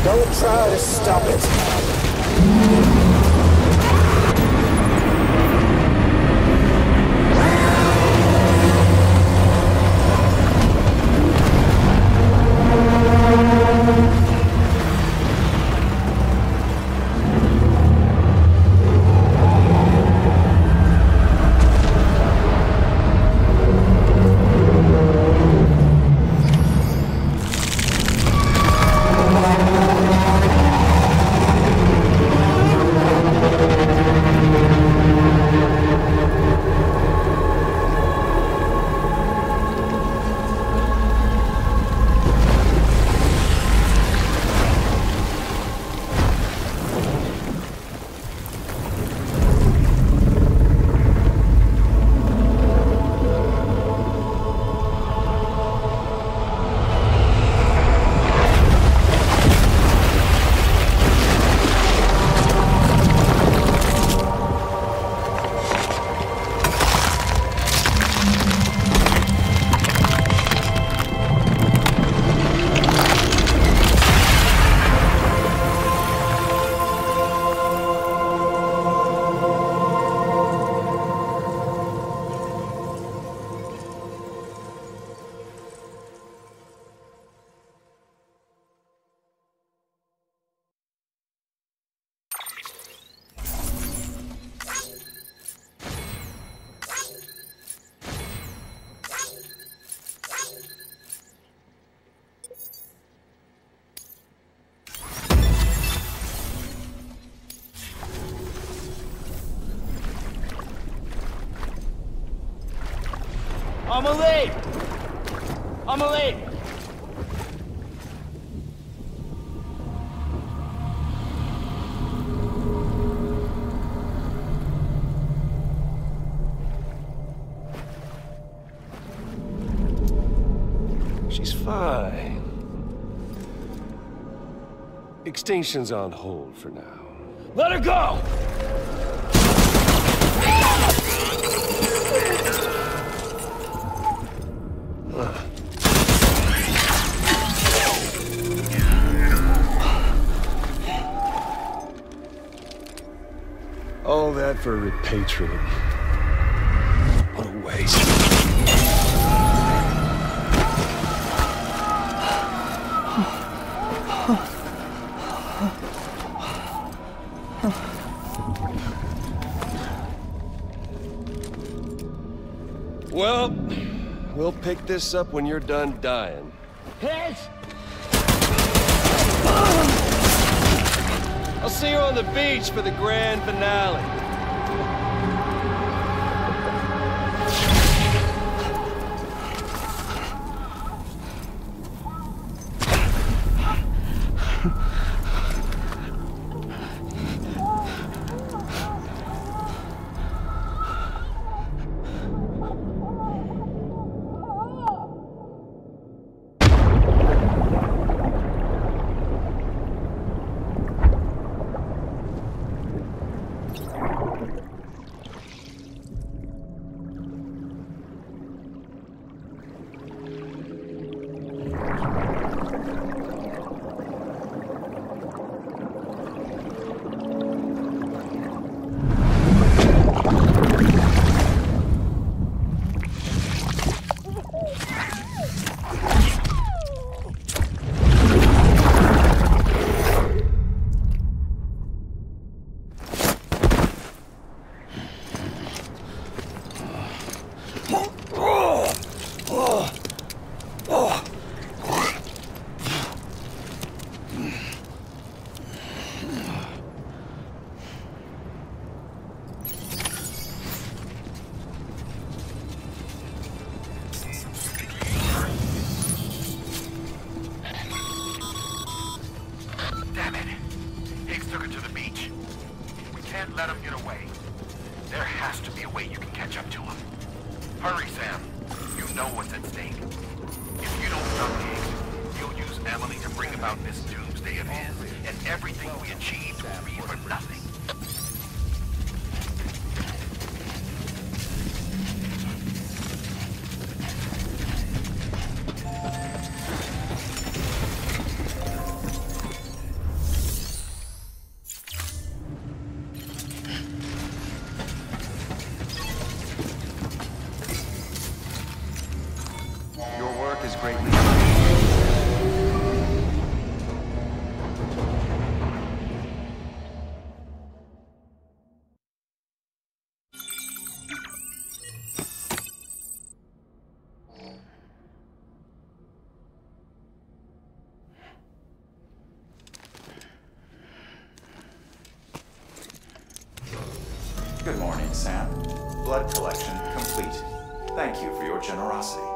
Don't try to stop it. I'ma leave! She's fine. Extinction's on hold for now. Let her go! All that for repatriate. What a waste. Well, we'll pick this up when you're done dying. Hit! I'll see you on the beach for the grand finale. Let him get away. There has to be a way you can catch up to him. Hurry, Sam. You know what's at stake. If you don't stop Higgs, he'll use Emily to bring about this doomsday of his, and everything we achieved will be for nothing. Is greatly Good morning, Sam. Blood collection complete. Thank you for your generosity.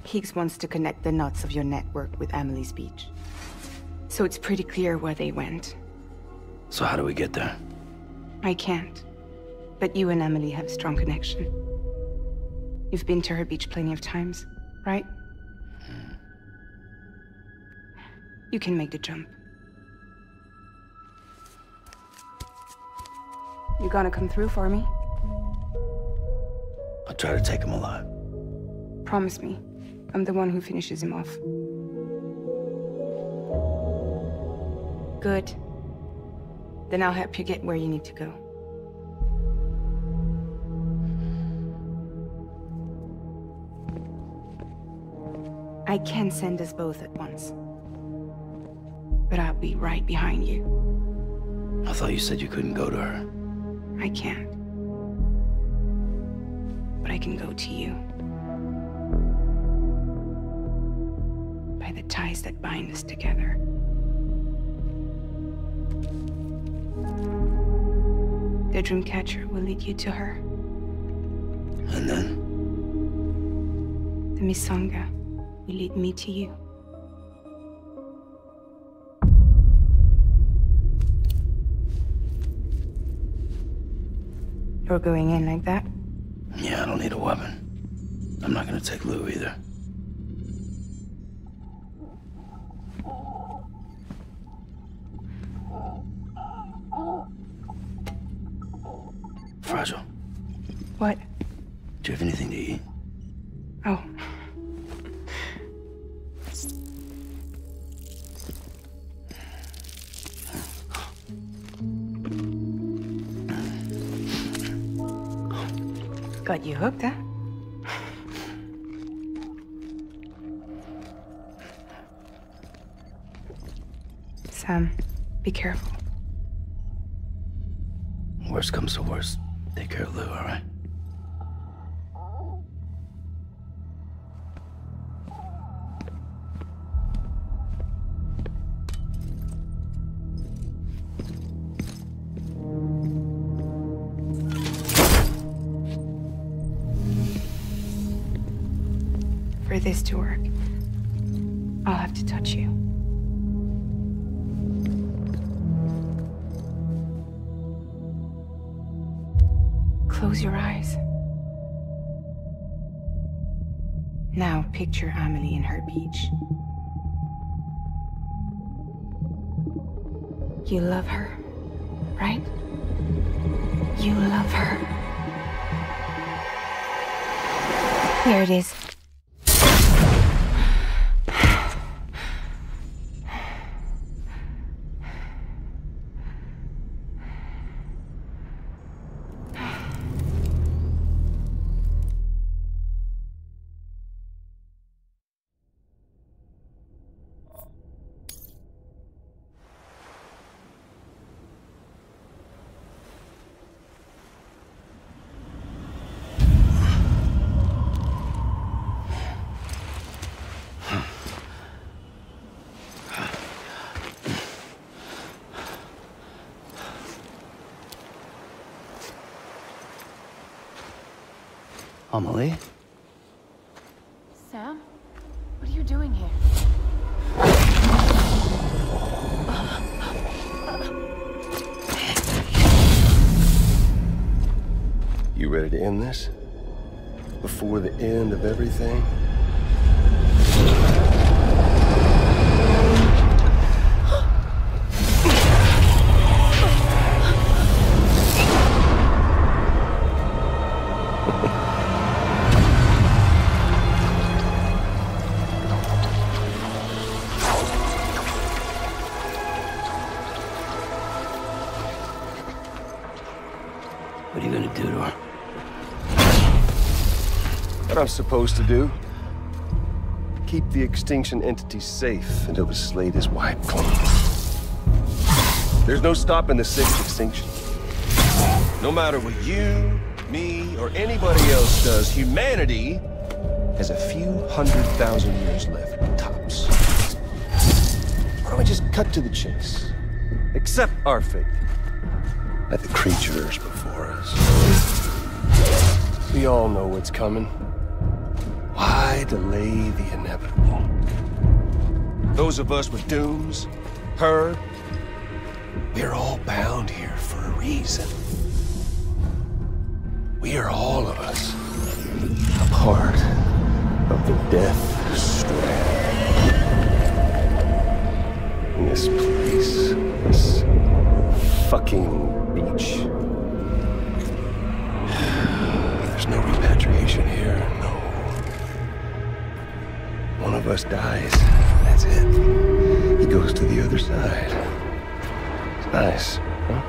Higgs wants to connect the knots of your network with Emily's beach. So it's pretty clear where they went. So how do we get there? I can't. But you and Emily have a strong connection. You've been to her beach plenty of times, right? You can make the jump. You gonna come through for me? I'll try to take him alive. Promise me. I'm the one who finishes him off. Good. Then I'll help you get where you need to go. I can send us both at once. But I'll be right behind you. I thought you said you couldn't go to her. I can't. But I can go to you. By the ties that bind us together. The Dreamcatcher will lead you to her. And then? The Misanga will lead me to you. You're going in like that? Yeah, I don't need a weapon. I'm not gonna take Lou either. Fragile. What? Do you have anything to eat? Oh. Got you hooked, huh? Sam, be careful. Worst comes to worst, take care of Lou, all right? For this to work, I'll have to touch you. Close your eyes. Now picture Amelie in her beach. You love her, right? You love her. Here it is. Amelie? Sam? What are you doing here? You ready to end this? Before the end of everything? What are you gonna do to her? What I'm supposed to do? Keep the extinction entity safe until the slate is wiped clean. There's no stopping the sixth extinction. No matter what you, me, or anybody else does, humanity has a few 100,000 years left, tops. Why don't we just cut to the chase? Accept our fate. Like the creatures before us. We all know what's coming. Why delay the inevitable? Those of us with dooms, her, we're all bound here for a reason. We are all of us a part of the Death Strand. In this place, this fucking beach. There's no repatriation here, no. One of us dies, that's it. He goes to the other side. It's nice, huh?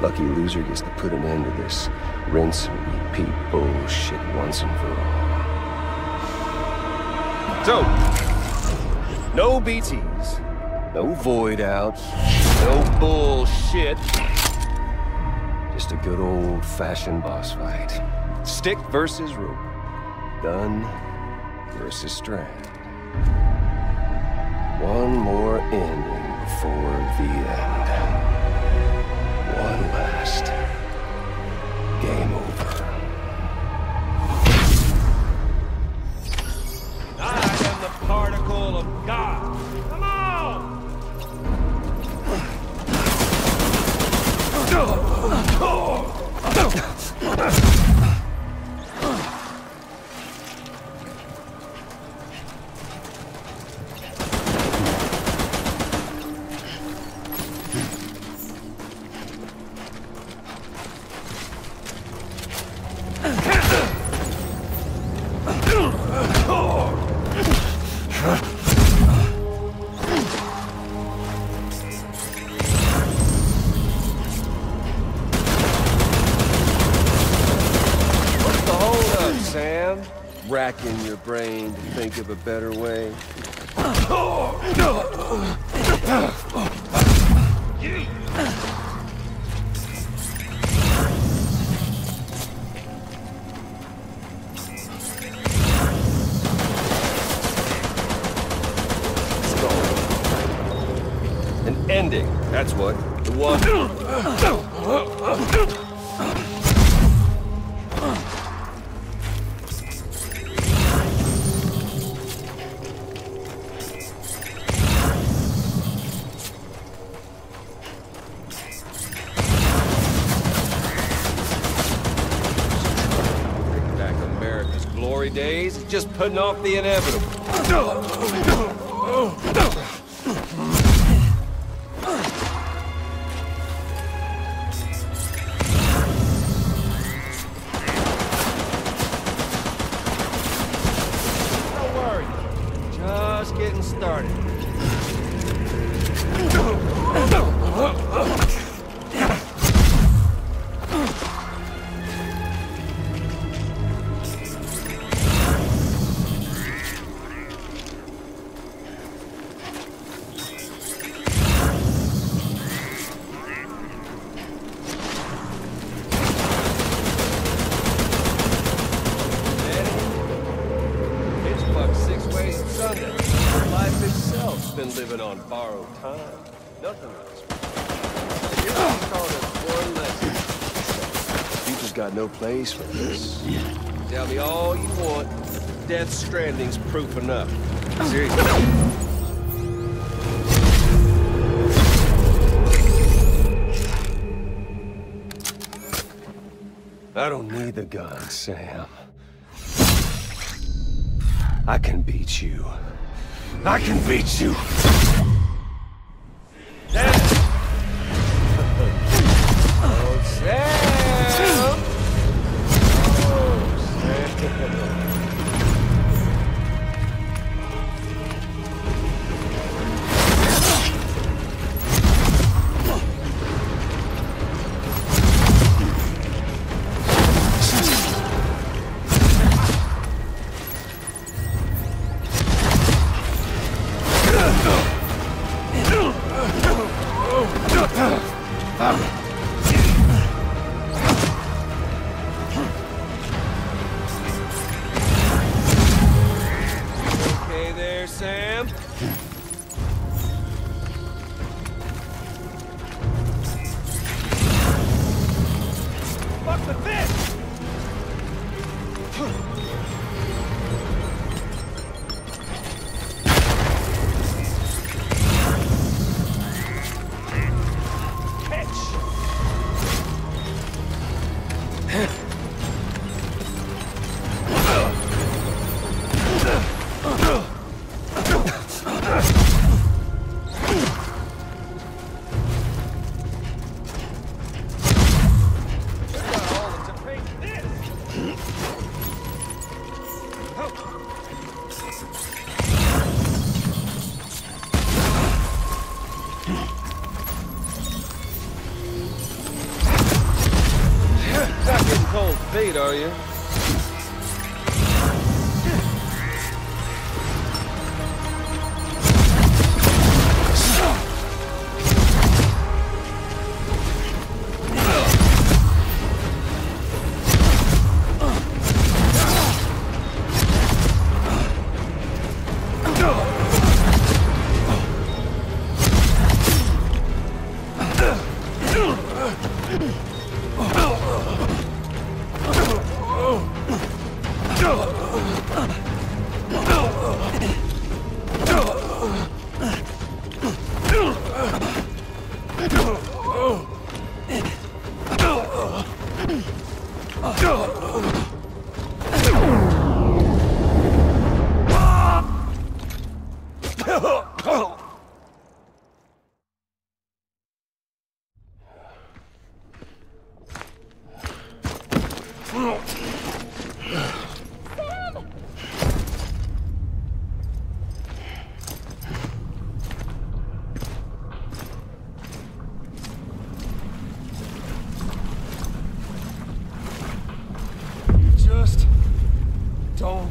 Lucky loser gets to put an end to this rinse and repeat bullshit once and for all. So, no BTs, no void outs, no bullshit. Just a good old-fashioned boss fight. Stick versus rope. Gun versus strand. One more ending before the end. One last game over. I am the particle of God. Come on! racking your brain to think of a better way? An ending, that's what. The one... Days, just putting off the inevitable. Don't worry, just getting started. Been living on borrowed time. Nothing else. One lesson. Future's got no place for this. Tell me all you want. Death Stranding's proof enough. Seriously. I don't need the gun, Sam. I can beat you. I can beat you! Oh, Sam! Okay there, Sam? Fuck the fish! Not getting cold feet, are you? Just don't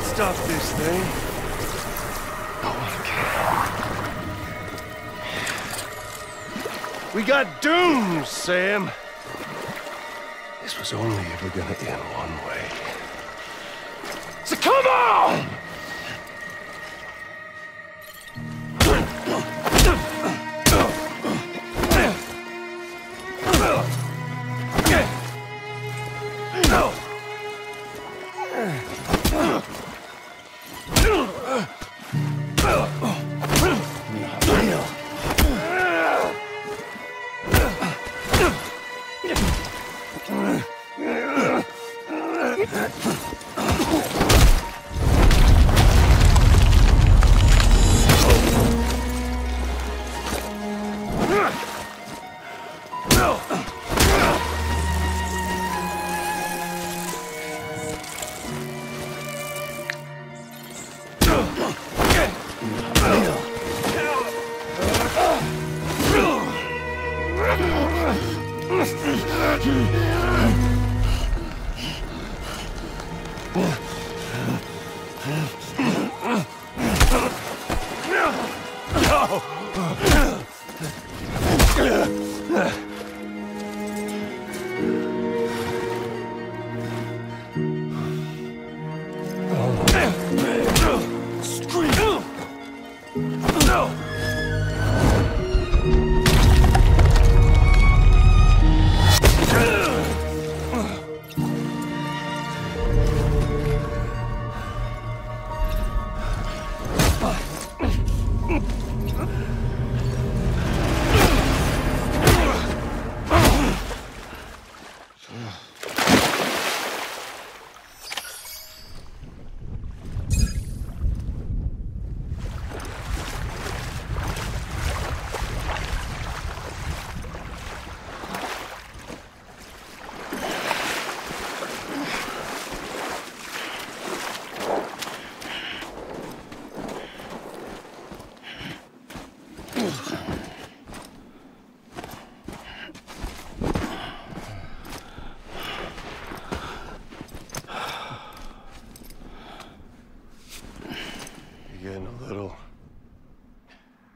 can't stop this thing. No one can. We got dooms, Sam. This was only ever gonna end one way. So come on!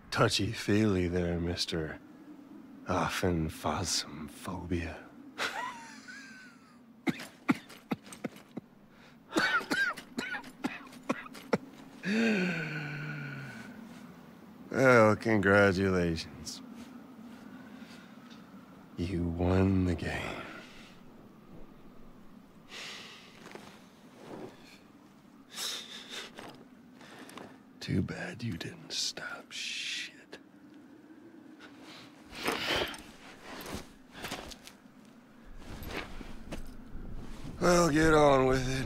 Touchy-feely there, Mr. Phasmophobia. Well, congratulations. You won the game. Too bad you didn't stop shit. Well, get on with it.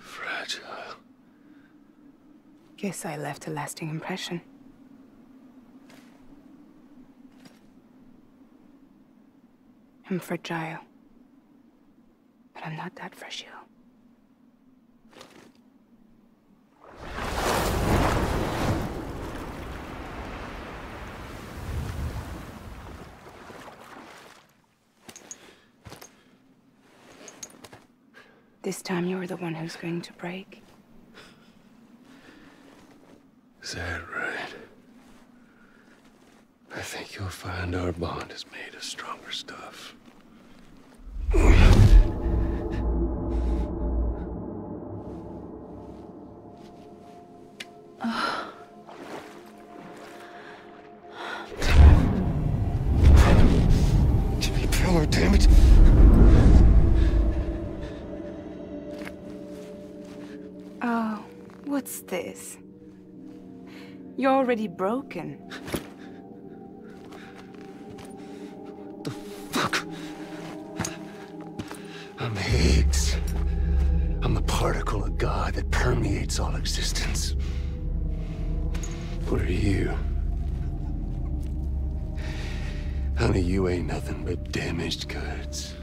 Fragile. Guess I left a lasting impression. I'm fragile. But I'm not that fragile. This time you're the one who's going to break. Is that right? I think you'll find our bond is made of stronger stuff. Jimmy Pillar, damn it! Oh, what's this? You're already broken. The fuck? I'm Higgs. I'm the particle of God that permeates all existence. What are you? Honey, you ain't nothing but damaged goods.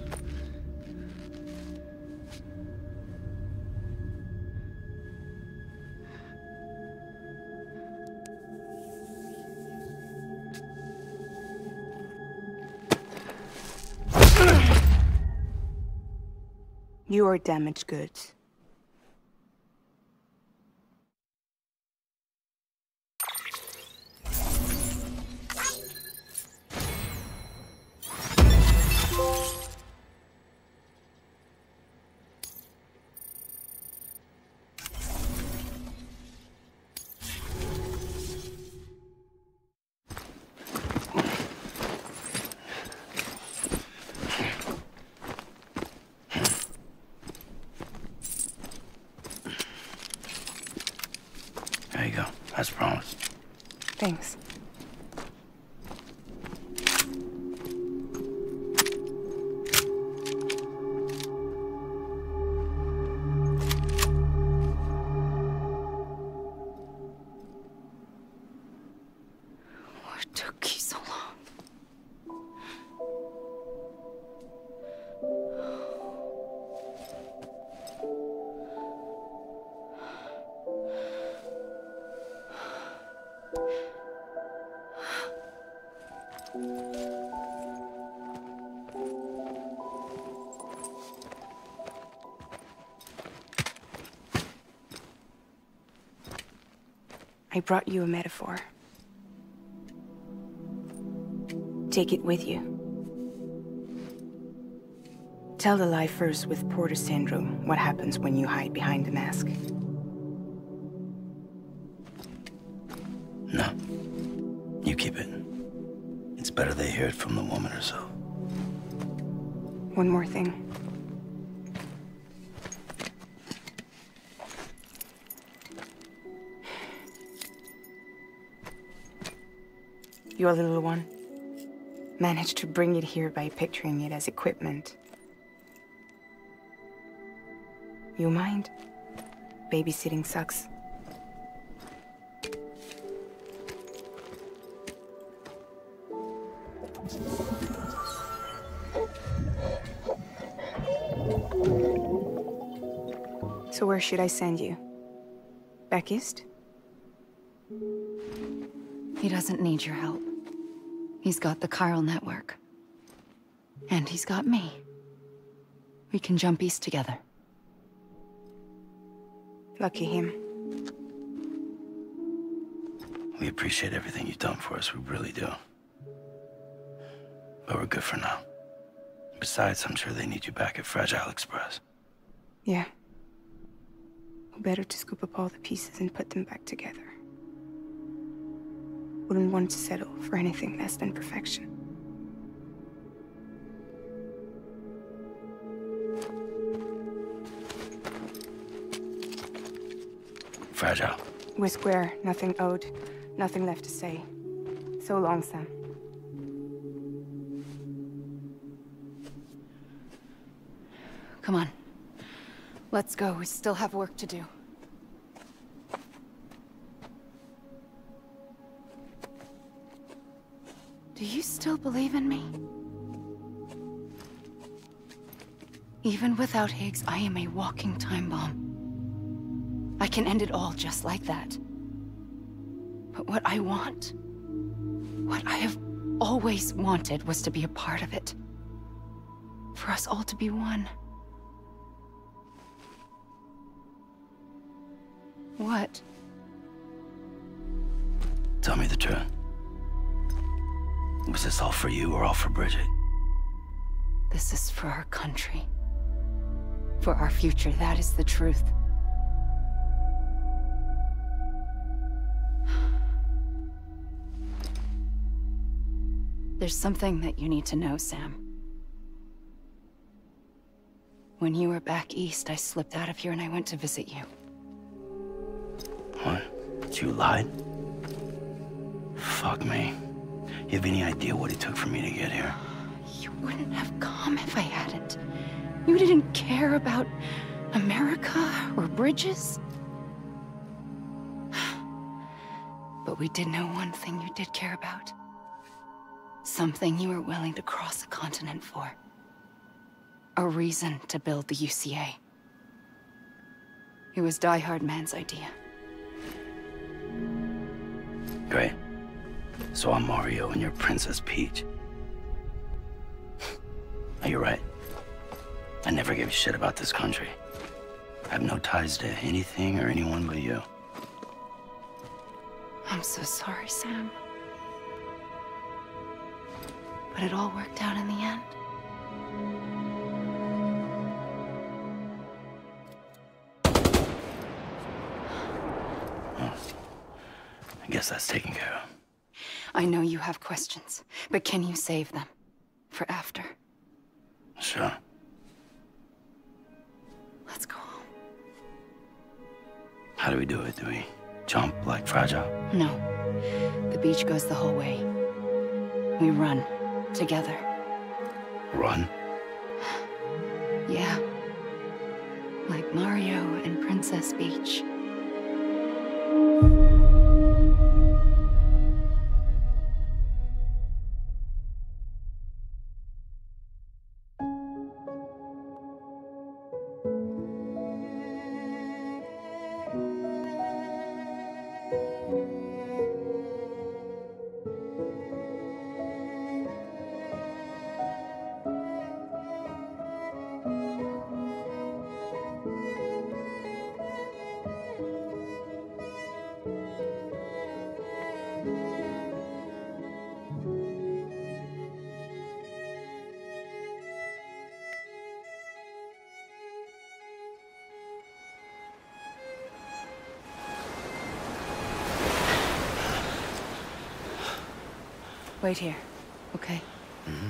You are damaged goods. There you go, as promised. Thanks. What took you so long? I brought you a metaphor. Take it with you. Tell the lifers with Porter syndrome what happens when you hide behind the mask. No. You keep it. It's better they hear it from the woman herself. One more thing. Your little one managed to bring it here by picturing it as equipment. You mind? Babysitting sucks. So where should I send you? Back east? He doesn't need your help. He's got the chiral network. And he's got me. We can jump east together. Lucky him. We appreciate everything you've done for us, we really do. But we're good for now. Besides, I'm sure they need you back at Fragile Express. Yeah. Better to scoop up all the pieces and put them back together. Wouldn't want to settle for anything less than perfection. Fragile. We're square, nothing owed, nothing left to say. So long, Sam. Come on. Let's go. We still have work to do. Do you still believe in me? Even without Higgs, I am a walking time bomb. I can end it all just like that. But what I want, what I have always wanted, was to be a part of it. For us all to be one. What? Tell me the truth. Was this all for you or all for Bridget? This is for our country. For our future, that is the truth. There's something that you need to know, Sam. When you were back east, I slipped out of here and I went to visit you. What? You lied? Fuck me. You have any idea what it took for me to get here? You wouldn't have come if I hadn't. You didn't care about America or bridges. But we did know one thing you did care about. Something you were willing to cross a continent for. A reason to build the UCA. It was Die Hard Man's idea. Great. So I'm Mario and you're Princess Peach. Are you right? I never gave a shit about this country. I have no ties to anything or anyone but you. I'm so sorry, Sam. But it all worked out in the end. Well, I guess that's taken care of. I know you have questions, but can you save them for after? Sure. Let's go home. How do we do it? Do we jump like Fragile? No. The beach goes the whole way. We run together. Run? Yeah. Like Mario and Princess Beach. Wait here, okay? Mm-hmm.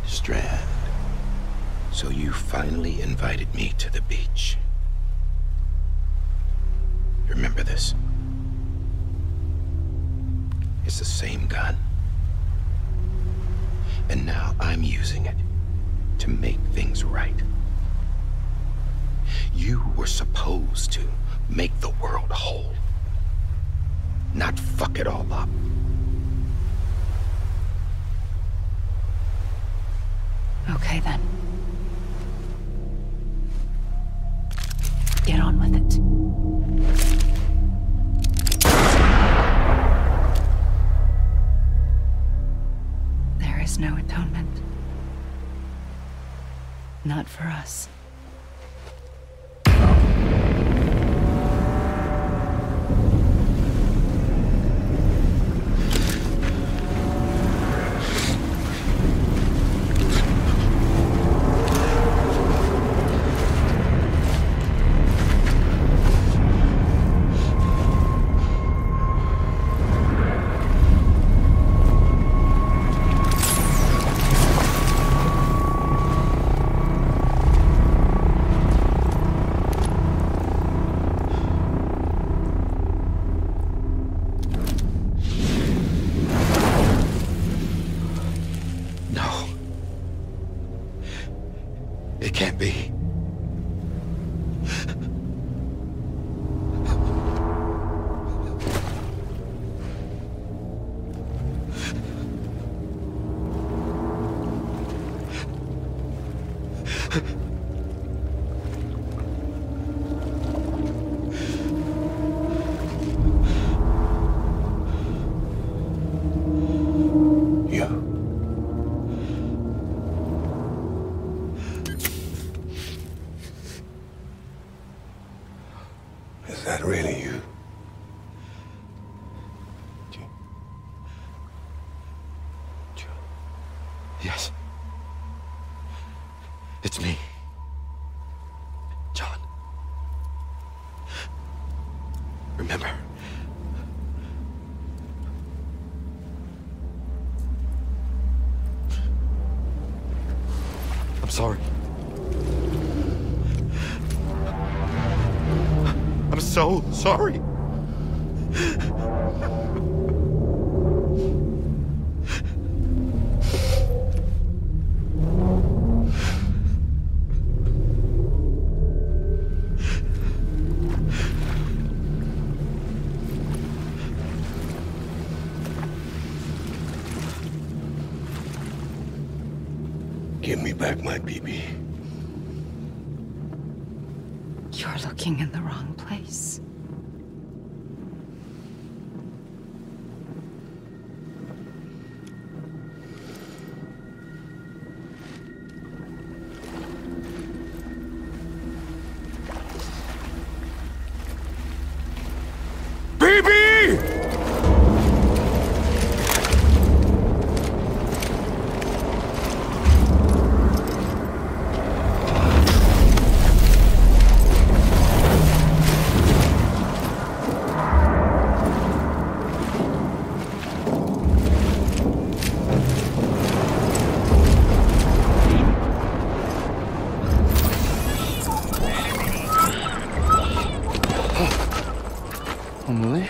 Strand. So you finally invited me to the beach. Remember this? It's the same gun. And now I'm using it to make things right. You were supposed to make the world whole, not fuck it all up. Okay, then. Get on with it. There is no atonement. Not for us. Can't be. Is that really you? Yes. It's me. John. Remember? I'm sorry. I'm so sorry. Give me back my BB. You're looking in the wrong place. Emily?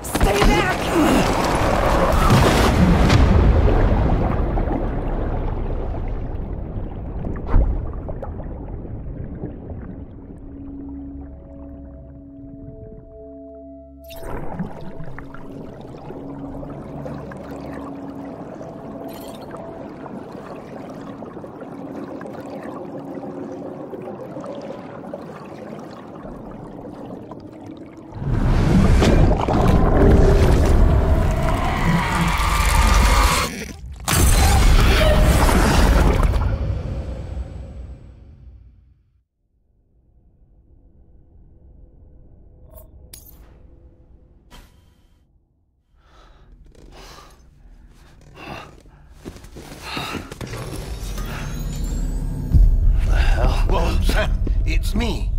Stay back! Whoa, Sam, it's me.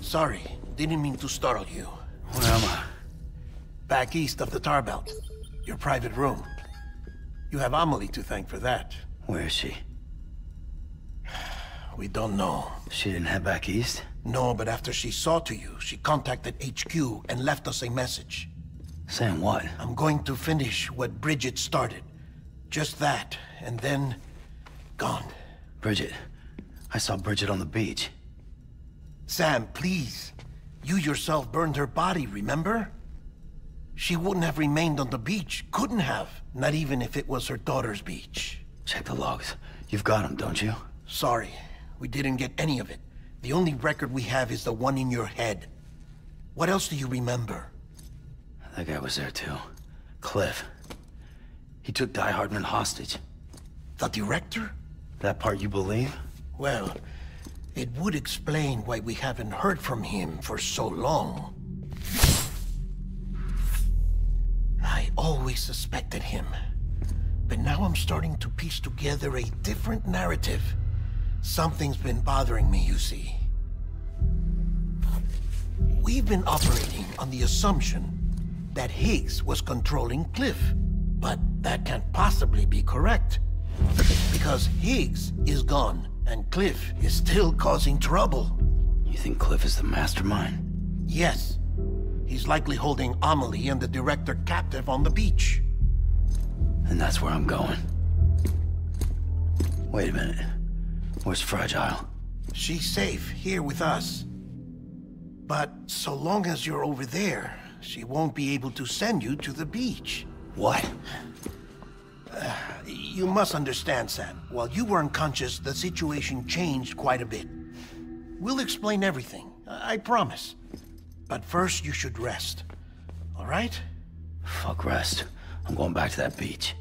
Sorry, didn't mean to startle you. Where am I? Back east of the tar belt. Your private room. You have Amelie to thank for that. Where is she? We don't know. She didn't head back east? No, but after she saw to you, she contacted HQ and left us a message. Saying what? I'm going to finish what Bridget started. Just that, and then... gone. Bridget. I saw Bridget on the beach. Sam, please. You yourself burned her body, remember? She wouldn't have remained on the beach. Couldn't have. Not even if it was her daughter's beach. Check the logs. You've got them, don't you? Sorry. We didn't get any of it. The only record we have is the one in your head. What else do you remember? That guy was there too. Cliff. He took Die Hardman hostage. The director? That part you believe? Well, it would explain why we haven't heard from him for so long. I always suspected him. But now I'm starting to piece together a different narrative. Something's been bothering me, you see. We've been operating on the assumption that Higgs was controlling Cliff. But that can't possibly be correct. Because Higgs is gone, and Cliff is still causing trouble. You think Cliff is the mastermind? Yes. He's likely holding Amelie and the director captive on the beach. And that's where I'm going. Wait a minute. Where's Fragile? She's safe, here with us. But so long as you're over there, she won't be able to send you to the beach. What? You must understand, Sam. While you were unconscious, the situation changed quite a bit. We'll explain everything, I promise. But first, you should rest. All right? Fuck rest. I'm going back to that beach.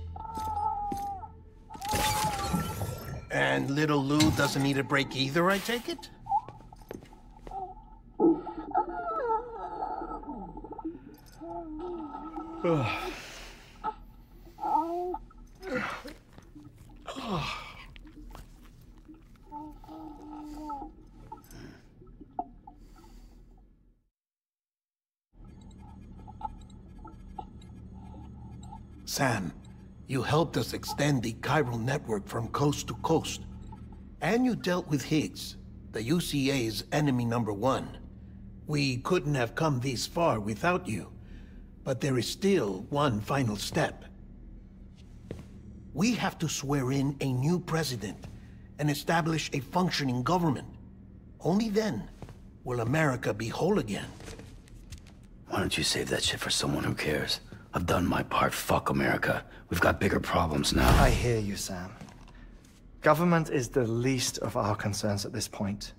And little Lou doesn't need a break either, I take it? Sam, you helped us extend the chiral network from coast to coast. And you dealt with Higgs, the UCA's enemy #1. We couldn't have come this far without you. But there is still one final step. We have to swear in a new president and establish a functioning government. Only then will America be whole again? Why don't you save that shit for someone who cares? I've done my part. Fuck America. We've got bigger problems now. I hear you, Sam. Government is the least of our concerns at this point.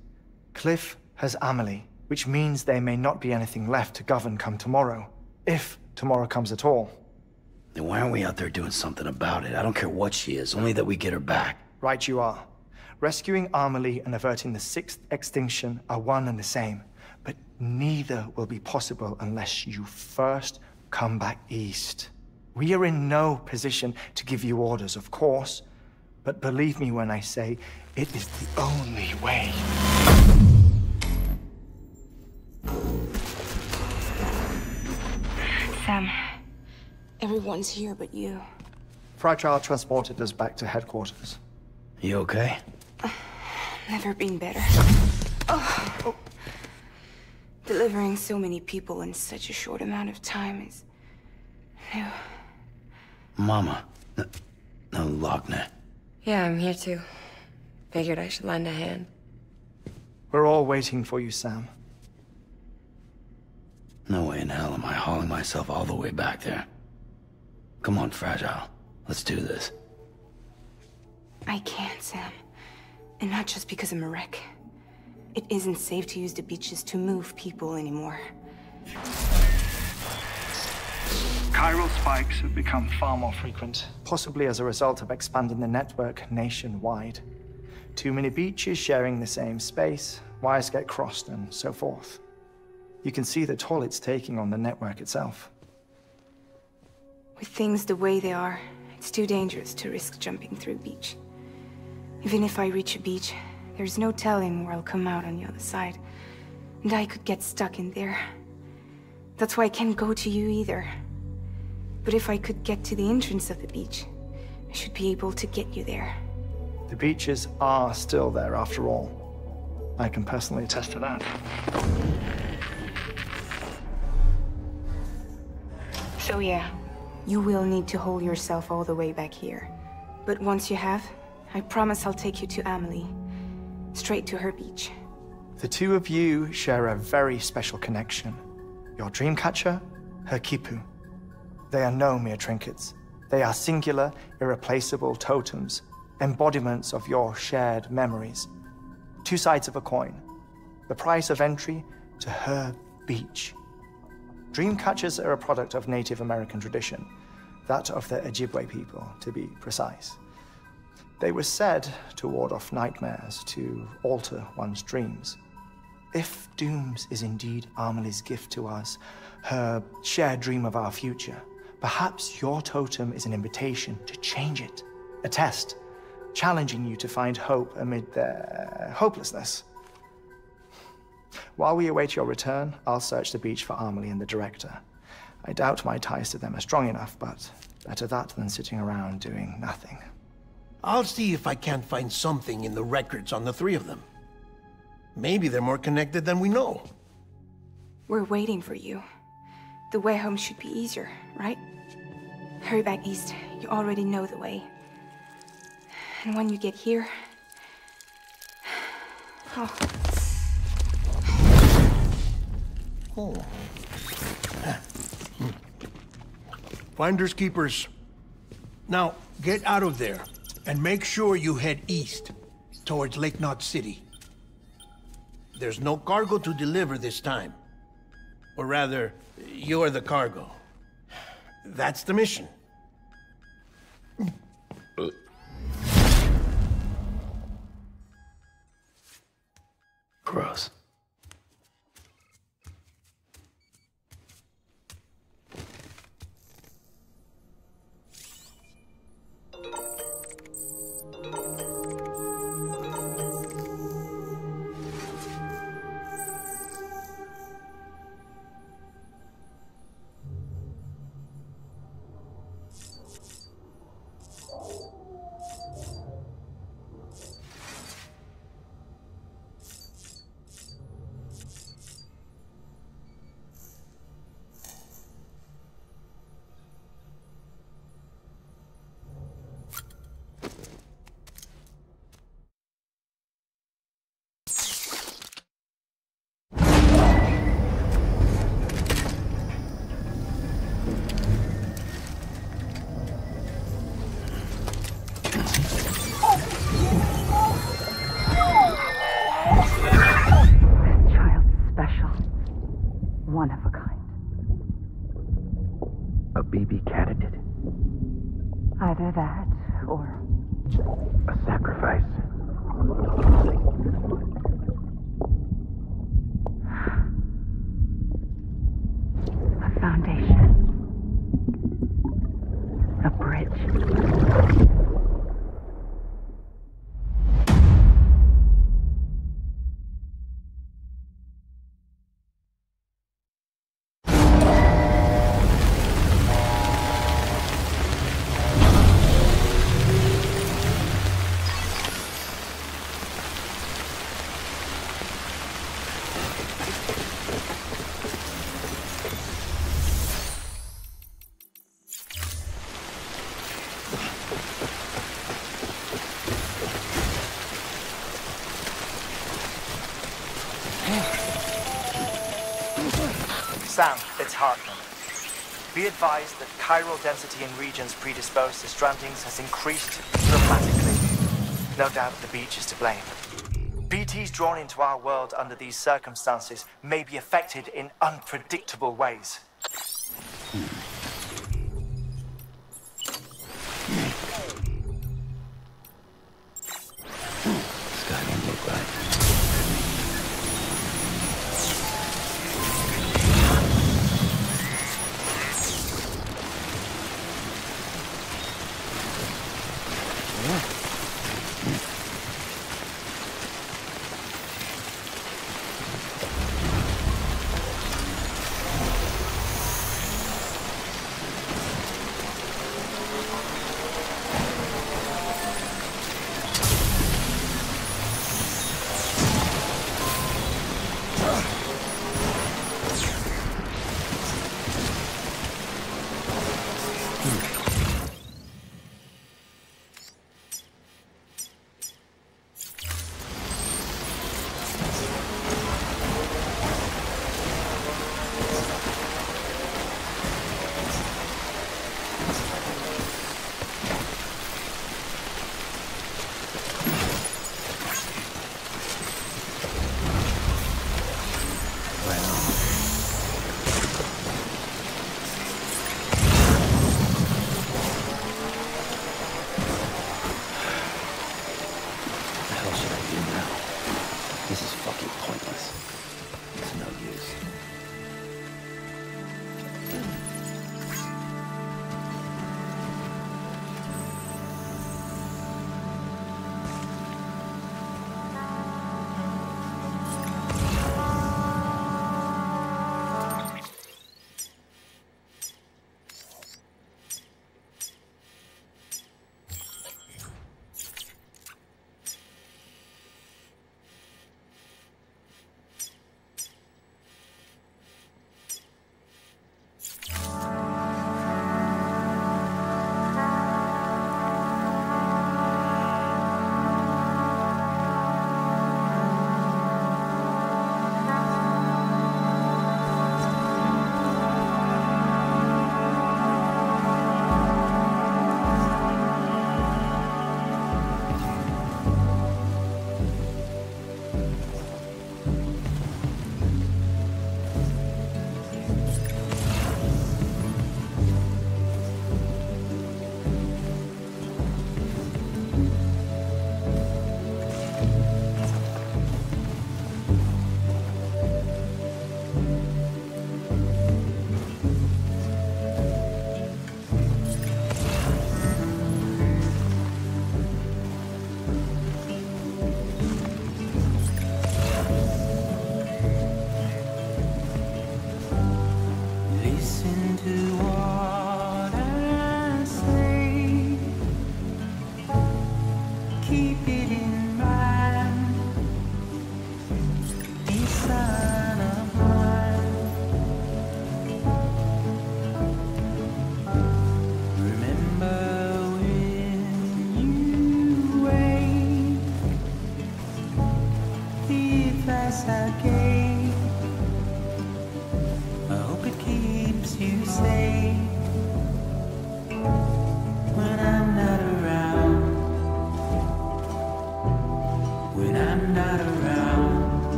Cliff has Amelie, which means there may not be anything left to govern come tomorrow. If tomorrow comes at all. Then why aren't we out there doing something about it? I don't care what she is, only that we get her back. Right you are. Rescuing Amelie and averting the 6th extinction are one and the same. But neither will be possible unless you first come back east. We are in no position to give you orders, of course. But believe me when I say, it is the only way. Sam, everyone's here but you. Fragile transported us back to headquarters. You okay? Never been better. Oh. Delivering so many people in such a short amount of time is new. Mama. No, Lochner. Yeah, I'm here too. Figured I should lend a hand. We're all waiting for you, Sam. No way in hell am I hauling myself all the way back there. Come on, Fragile. Let's do this. I can't, Sam. And not just because I'm a wreck. It isn't safe to use the beaches to move people anymore. Chiral spikes have become far more frequent, possibly as a result of expanding the network nationwide. Too many beaches sharing the same space, wires get crossed, and so forth. You can see the toll it's taking on the network itself. With things the way they are, it's too dangerous to risk jumping through a beach. Even if I reach a beach, there's no telling where I'll come out on the other side. And I could get stuck in there. That's why I can't go to you either. But if I could get to the entrance of the beach, I should be able to get you there. The beaches are still there after all. I can personally attest to that. So yeah, you will need to hold yourself all the way back here. But once you have, I promise I'll take you to Amelie. Straight to her beach. The two of you share a very special connection. Your dreamcatcher, her Kipu. They are no mere trinkets. They are singular, irreplaceable totems, embodiments of your shared memories. Two sides of a coin. The price of entry to her beach. Dreamcatchers are a product of Native American tradition, that of the Ojibwe people, to be precise. They were said to ward off nightmares, to alter one's dreams. If Dooms is indeed Amelie's gift to us, her shared dream of our future, perhaps your totem is an invitation to change it. A test, challenging you to find hope amid their hopelessness. While we await your return, I'll search the beach for Amelie and the director. I doubt my ties to them are strong enough, but better that than sitting around doing nothing. I'll see if I can't find something in the records on the three of them. Maybe they're more connected than we know. We're waiting for you. The way home should be easier, right? Hurry back east. You already know the way. And when you get here... Oh. Finders keepers. Now, get out of there. And make sure you head east, towards Lake Knot City. There's no cargo to deliver this time. Or rather, you're the cargo. That's the mission. Gross. edited. Either that, or... a sacrifice. A foundation. A bridge. Sam, it's Hartman. Be advised that chiral density in regions predisposed to strandings has increased dramatically. No doubt the beach is to blame. BTs drawn into our world under these circumstances may be affected in unpredictable ways. This guy don't look right.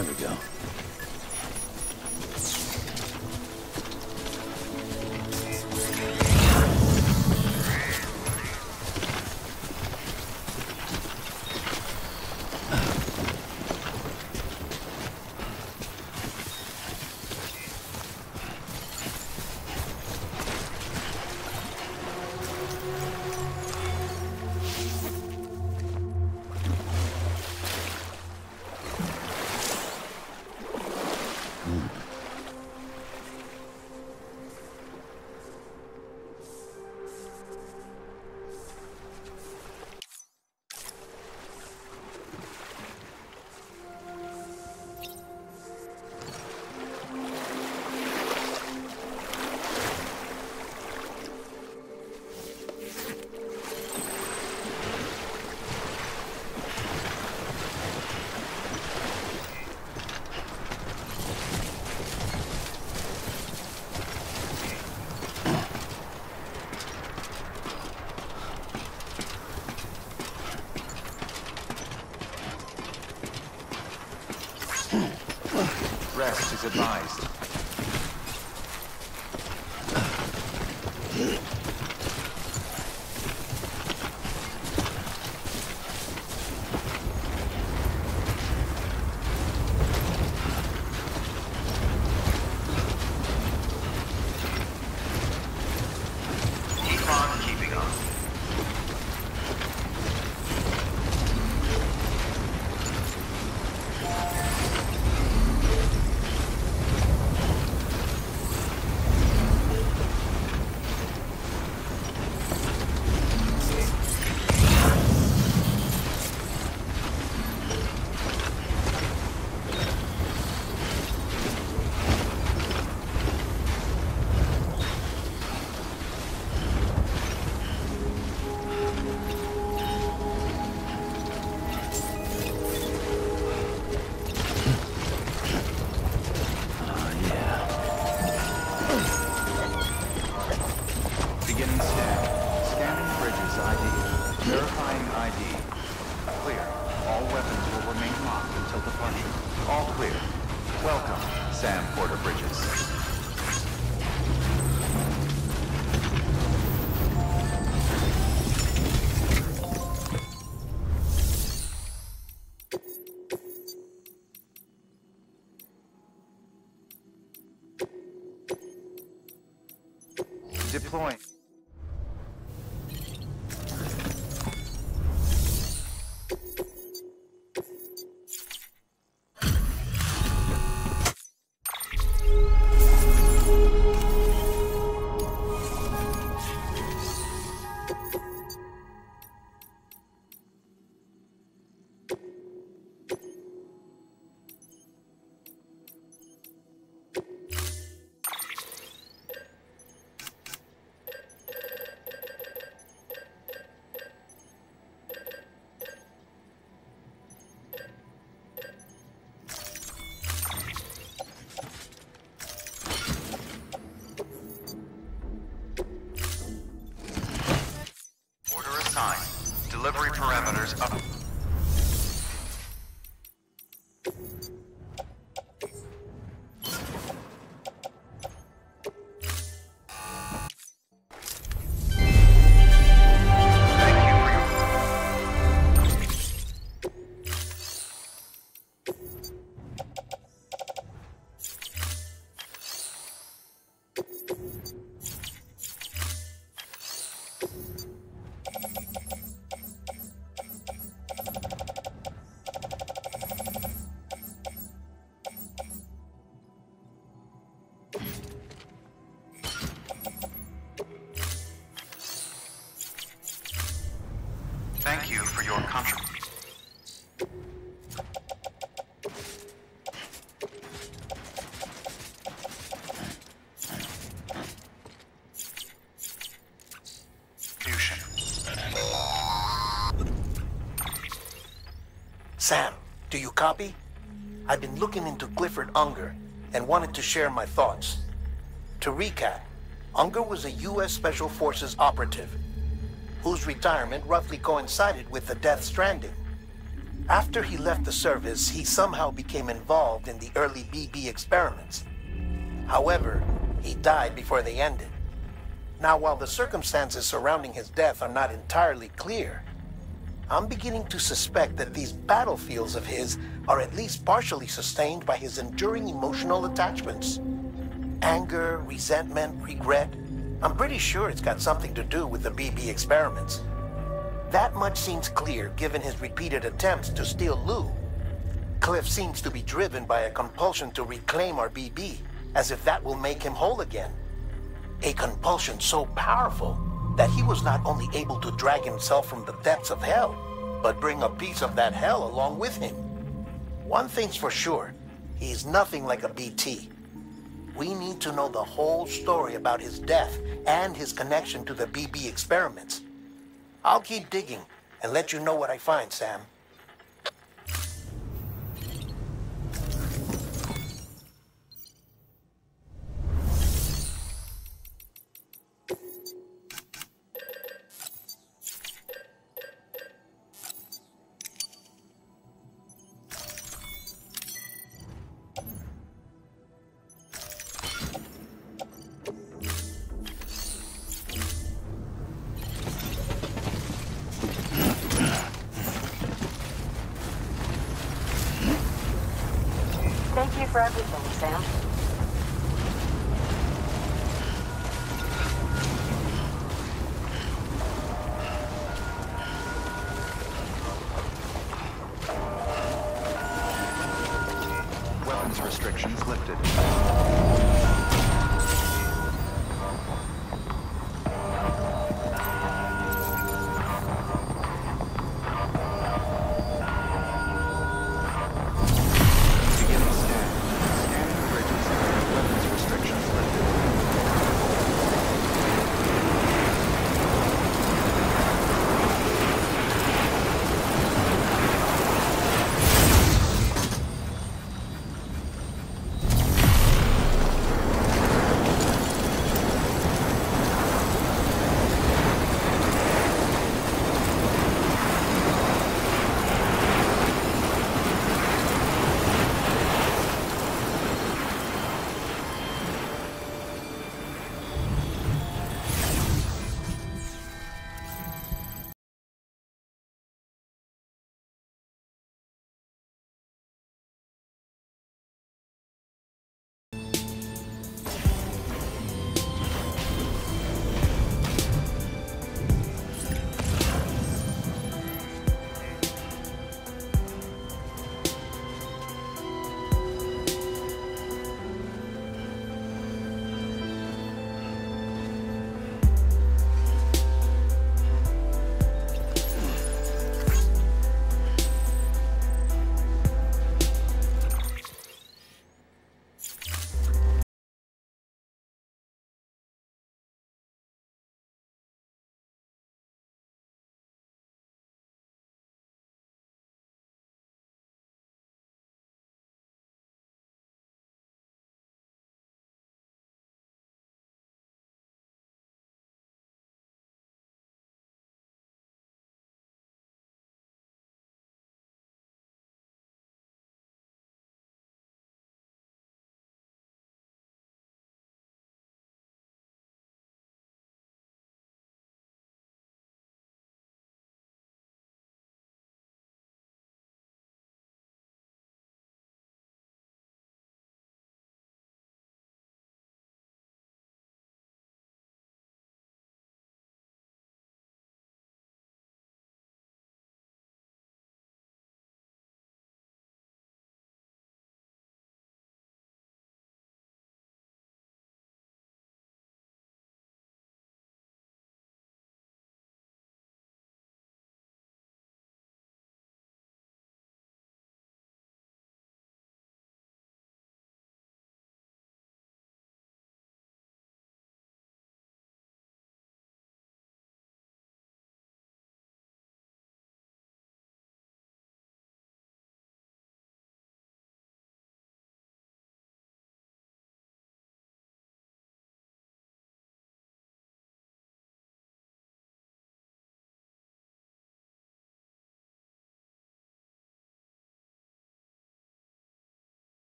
There we go. Rest is advised. Keep on keeping on. Deploying. Delivery parameters up. Thank you for your contribution. Sam, do you copy? I've been looking into Clifford Unger and wanted to share my thoughts. To recap, Unger was a U.S. Special Forces operative whose retirement roughly coincided with the Death Stranding. After he left the service, he somehow became involved in the early BB experiments. However, he died before they ended. Now, while the circumstances surrounding his death are not entirely clear, I'm beginning to suspect that these battlefields of his are at least partially sustained by his enduring emotional attachments. Anger, resentment, regret. I'm pretty sure it's got something to do with the BB experiments. That much seems clear given his repeated attempts to steal Lou. Cliff seems to be driven by a compulsion to reclaim our BB, as if that will make him whole again. A compulsion so powerful that he was not only able to drag himself from the depths of hell, but bring a piece of that hell along with him. One thing's for sure, he's nothing like a BT. We need to know the whole story about his death and his connection to the BB experiments. I'll keep digging and let you know what I find, Sam. Thank you for everything, Sam. Weapons restrictions lifted. Beginning scan. Scanning the bridges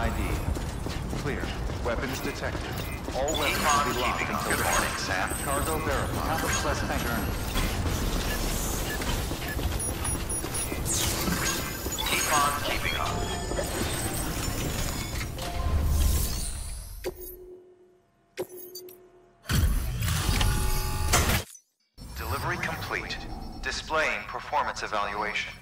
ID. Clear. Weapons detected. All weapons will be locked until Good morning, Sam. Cargo verified. How much less tank earned? Keep on keeping on. Delivery complete. Displaying performance evaluation.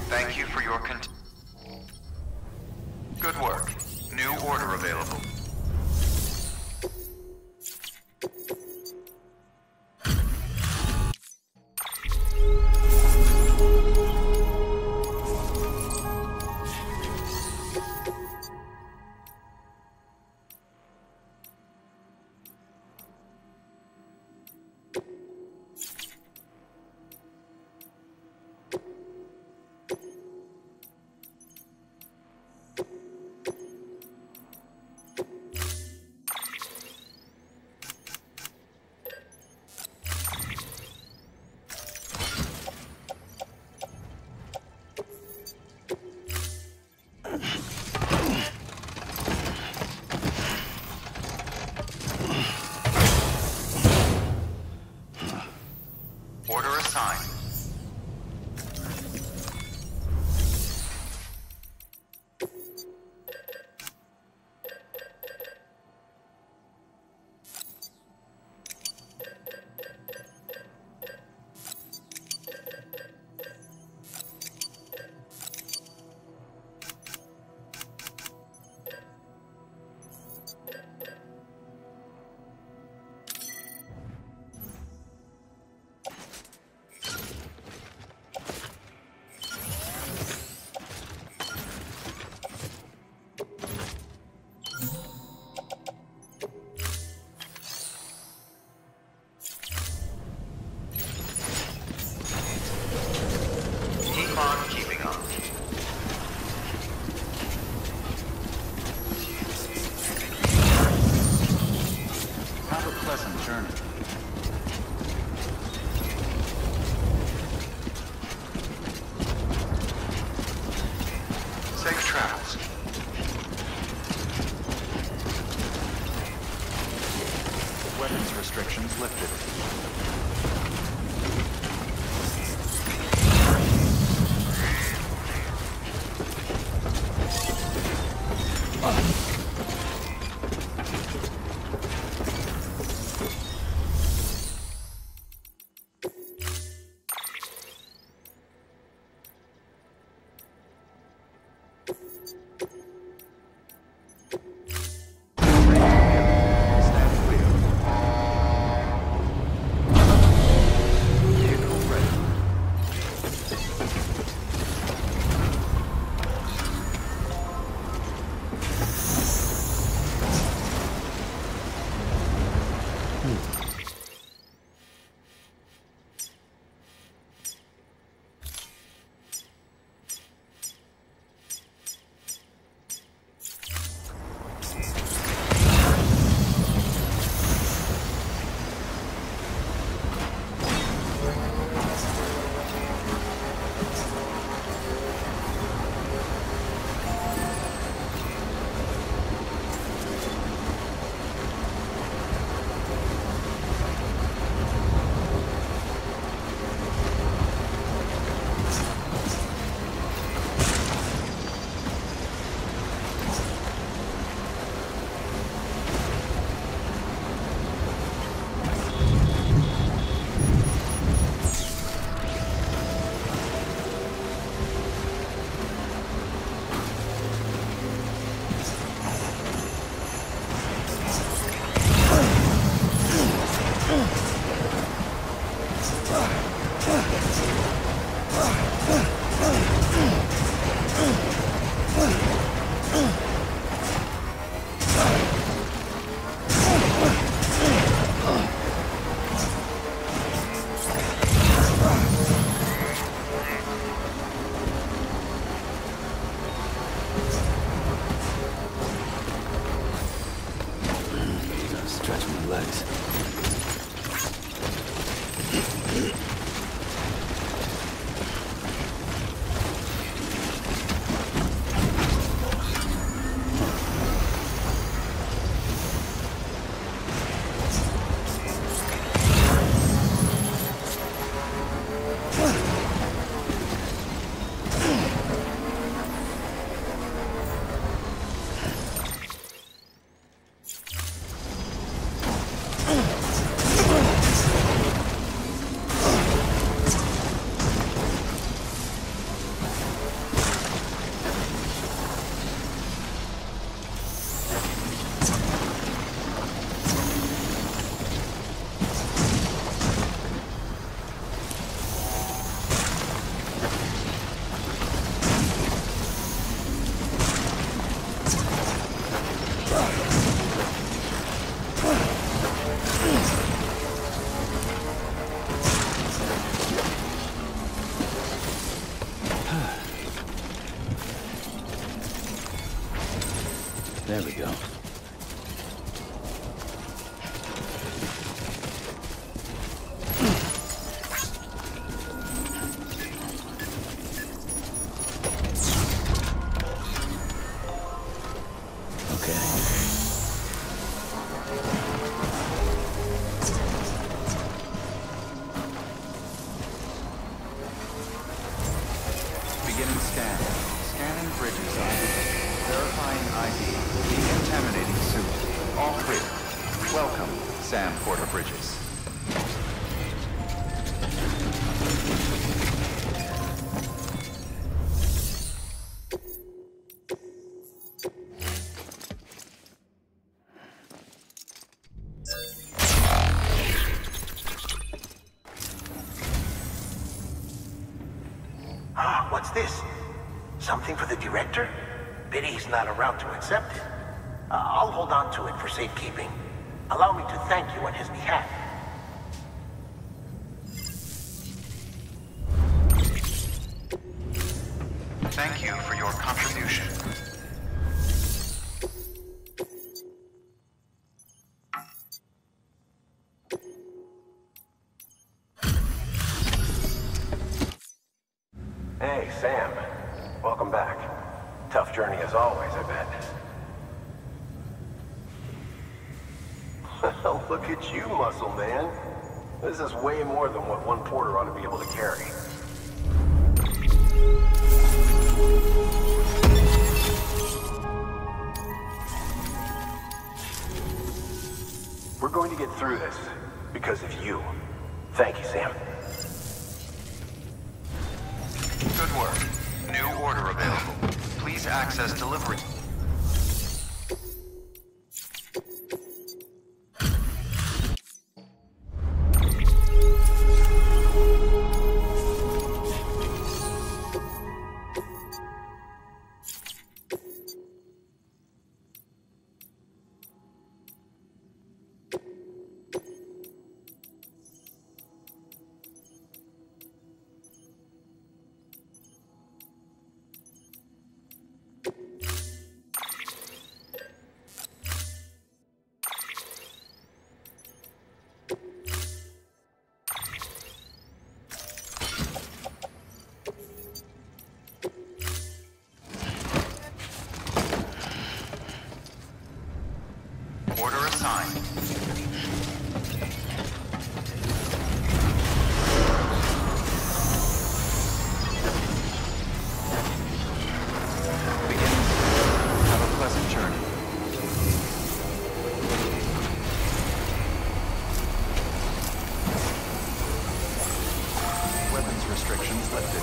Thank you for your good work. New order available. Order assigned. Keep on keeping on. Have a pleasant journey. Safe travels. Weapons restrictions lifted. There we go. Beginning scan. Scanning bridges ID. Verifying ID. Decontaminating suit. All clear. Welcome, Sam Porter Bridges. What's this? Something for the director? Pity he's not around to accept it. I'll hold on to it for safekeeping. Allow me to thank you on his behalf. Thank you for your contribution. Hey, Sam. Welcome back. Tough journey as always, I bet. Look at you, muscle man. This is way more than what one porter ought to be able to carry. We're going to get through this because of you. Thank you, Sam. Good work. New order available. Please access delivery. Order assigned. Beginning. Have a pleasant journey. Weapons restrictions lifted.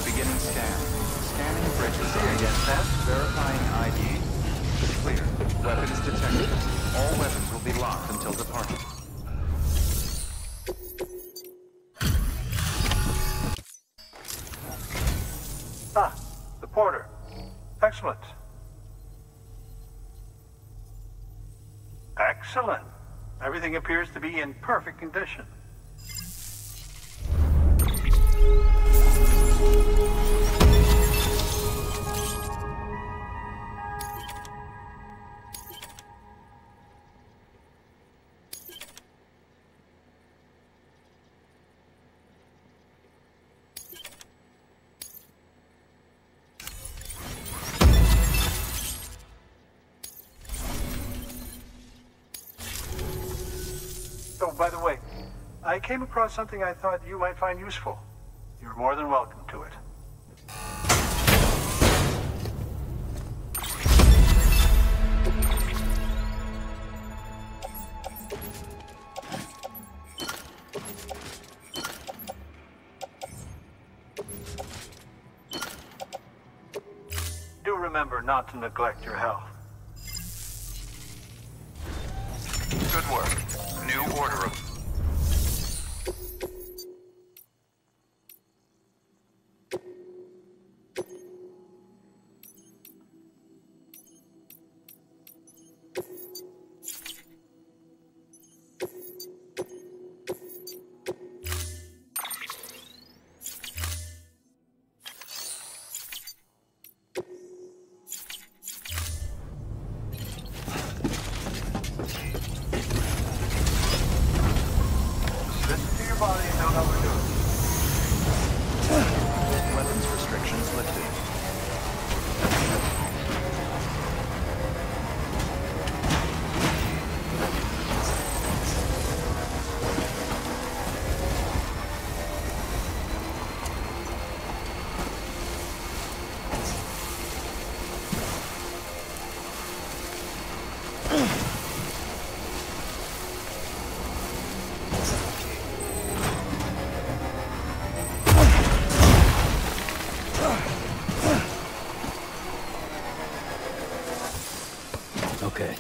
Beginning scan. Scanning bridges. Verifying ID. Clear. Weapons detected. All weapons will be locked until departure. Ah, the porter. Excellent. Excellent. Everything appears to be in perfect condition. Oh, by the way, I came across something I thought you might find useful. You're more than welcome to it. Do remember not to neglect your health. Good work. New order of... Listen to your body and don't overdo it. Weapons restrictions lifted. Okay.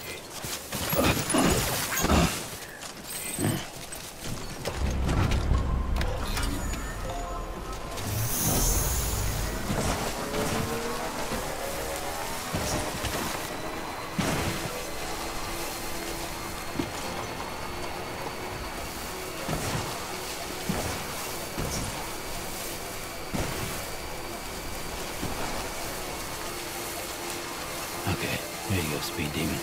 Okay, here you go, Speed Demon.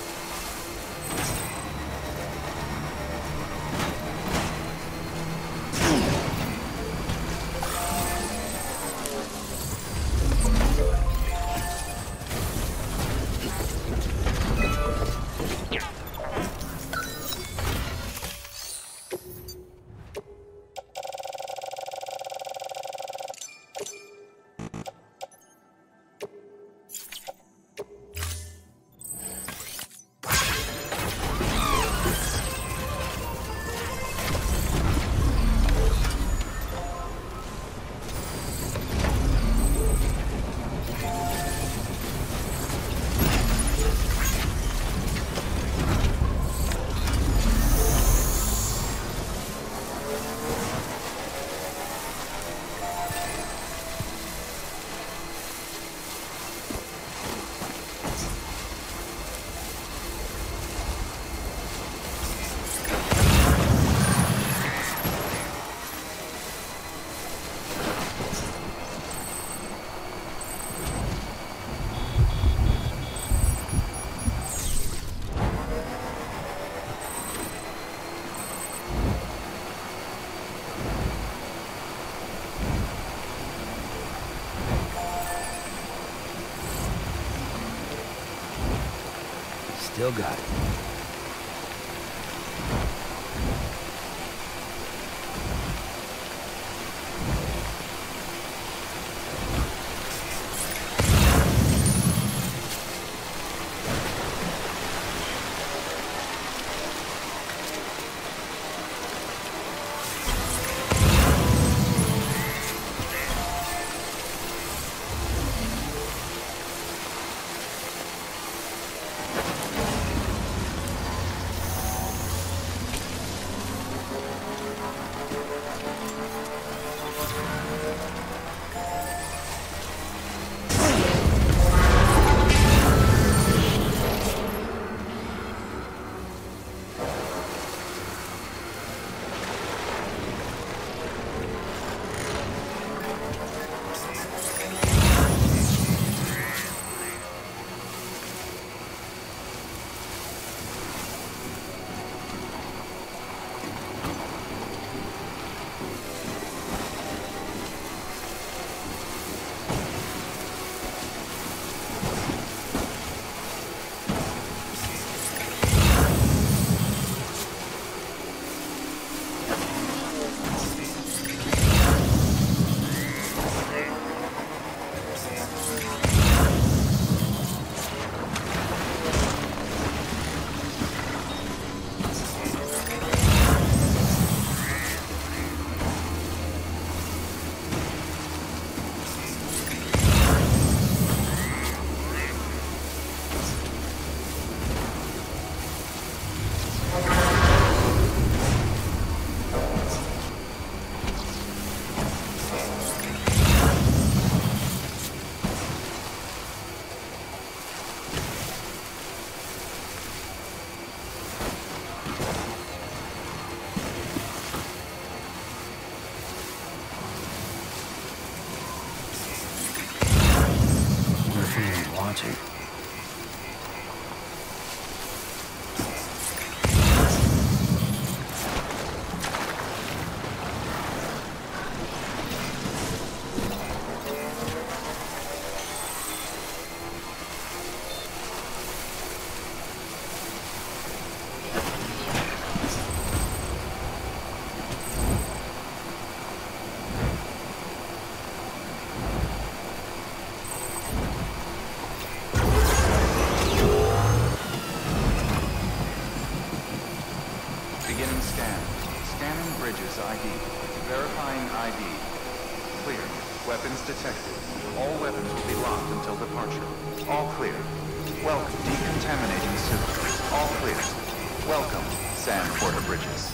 Still got it. Beginning scan. Scanning bridges ID. Verifying ID. Clear. Weapons detected. All weapons will be locked until departure. All clear. Welcome. Decontaminating suit. All clear. Welcome, Sam Porter Bridges.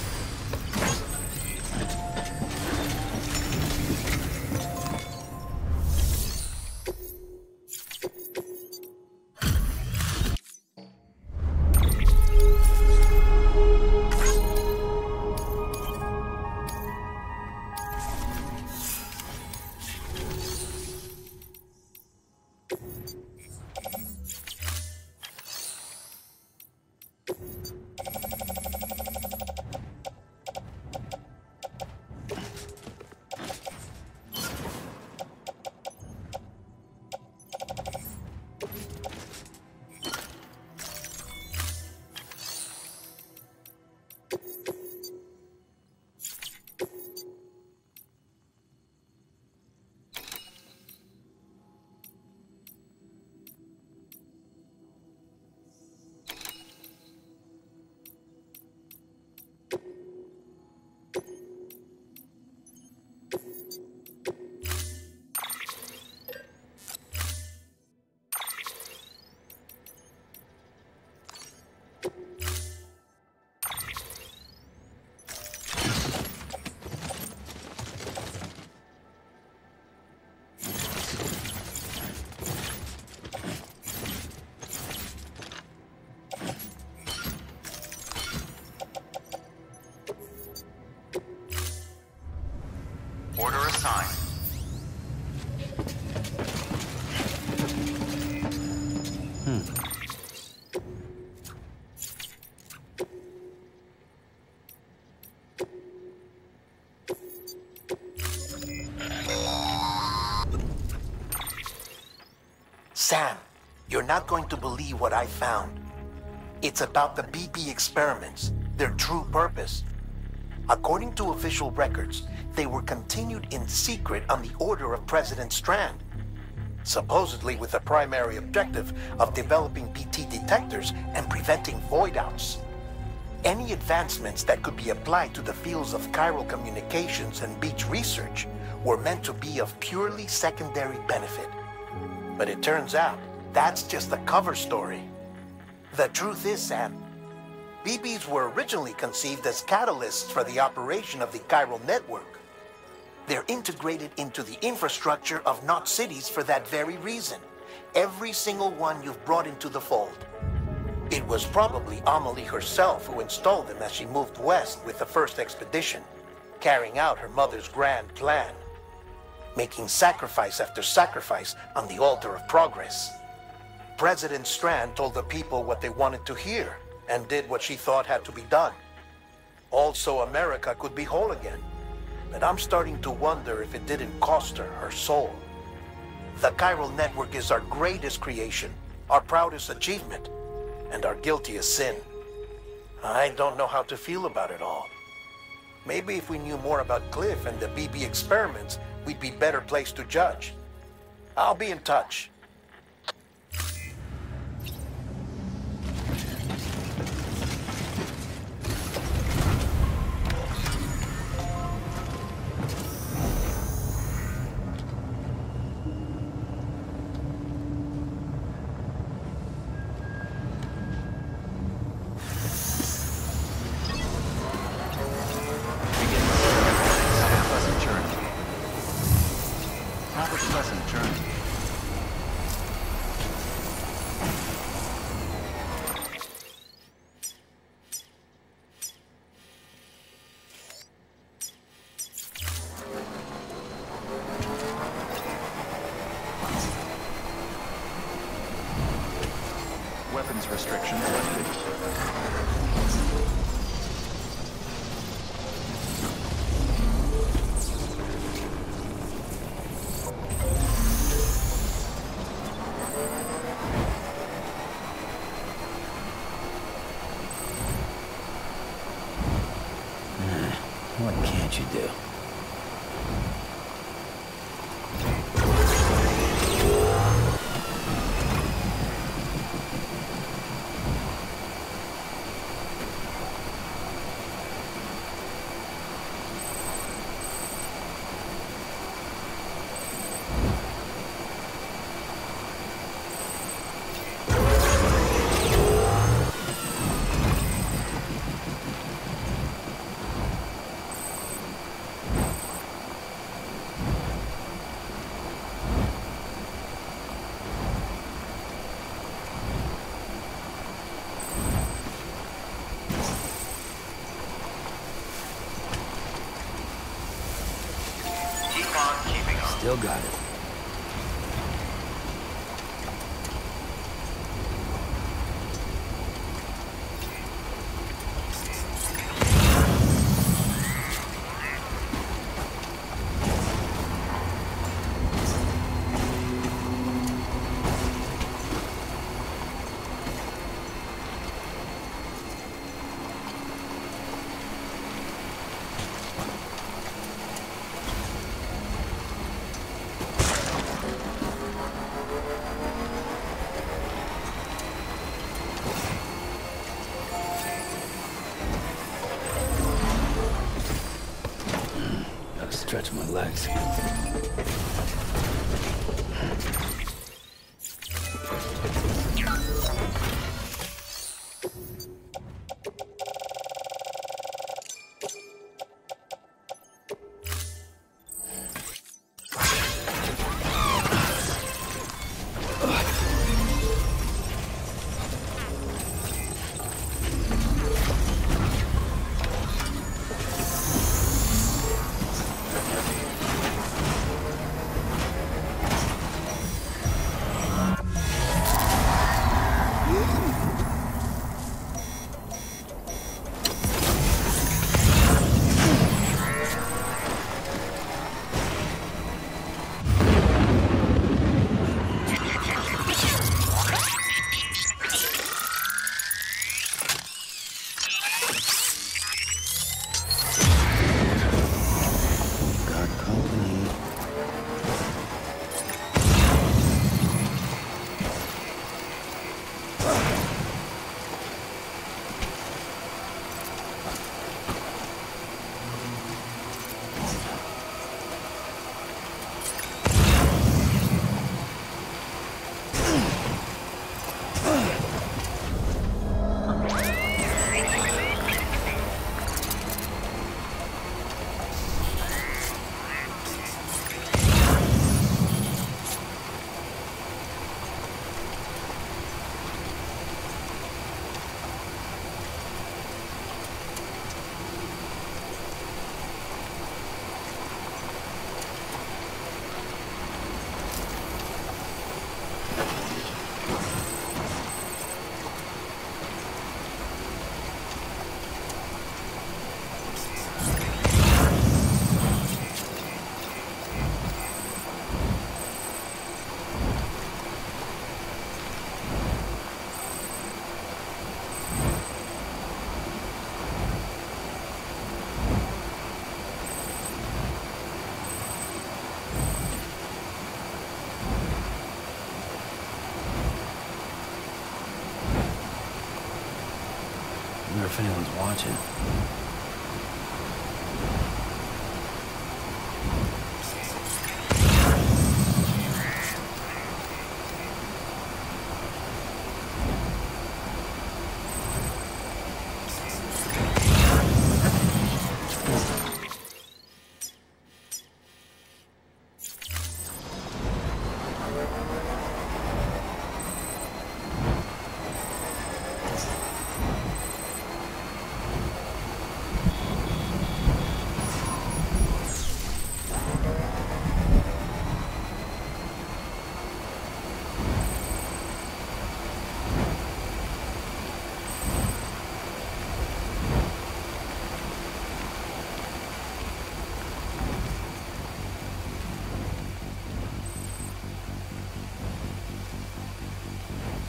Order assigned. Sam, you're not going to believe what I found. It's about the BP experiments, their true purpose. According to official records, they were continued in secret on the order of President Strand, supposedly with the primary objective of developing BT detectors and preventing void-outs. Any advancements that could be applied to the fields of chiral communications and beach research were meant to be of purely secondary benefit. But it turns out, that's just the cover story. The truth is, Sam, BBs were originally conceived as catalysts for the operation of the chiral network. They're integrated into the infrastructure of Knot cities for that very reason. Every single one you've brought into the fold. It was probably Amelie herself who installed them as she moved west with the first expedition, carrying out her mother's grand plan, making sacrifice after sacrifice on the altar of progress. President Strand told the people what they wanted to hear, and did what she thought had to be done. Also, America could be whole again. But I'm starting to wonder if it didn't cost her her soul. The chiral network is our greatest creation, our proudest achievement, and our guiltiest sin. I don't know how to feel about it all. Maybe if we knew more about Cliff and the BB experiments, we'd be better placed to judge. I'll be in touch. Weapons restrictions lifted. What can't you do? Still got it. Stretch my legs. I wonder if anyone's watching.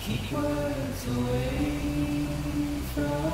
Keep words away from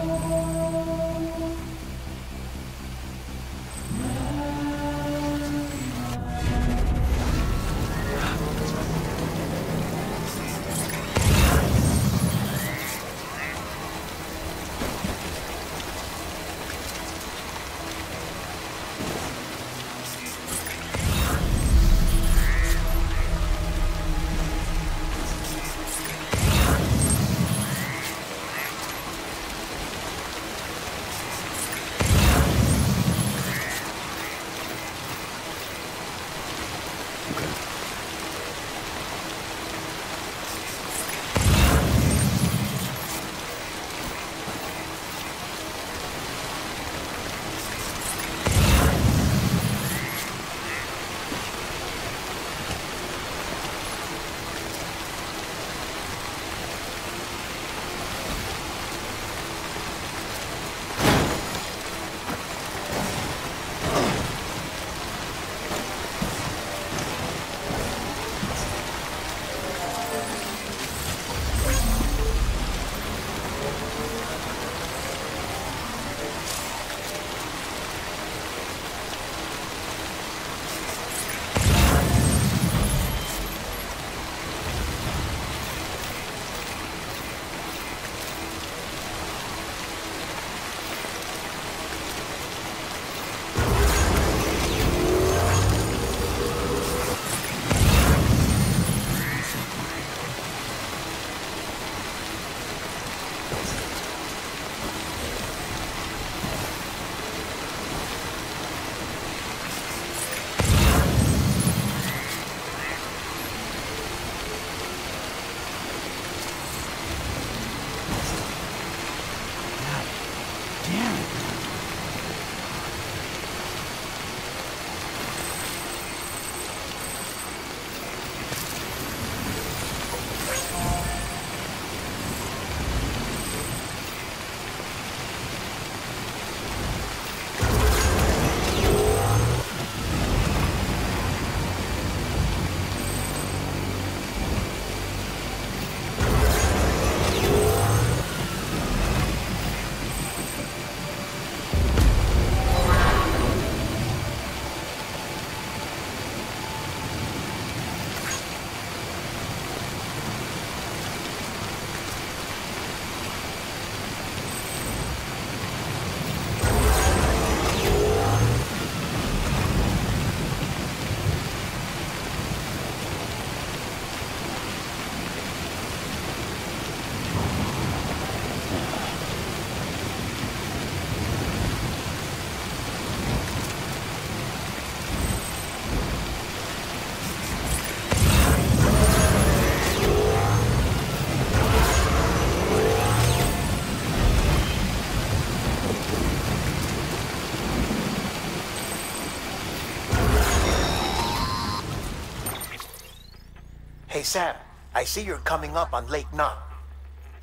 Hey, Sam, I see you're coming up on Lake Knot.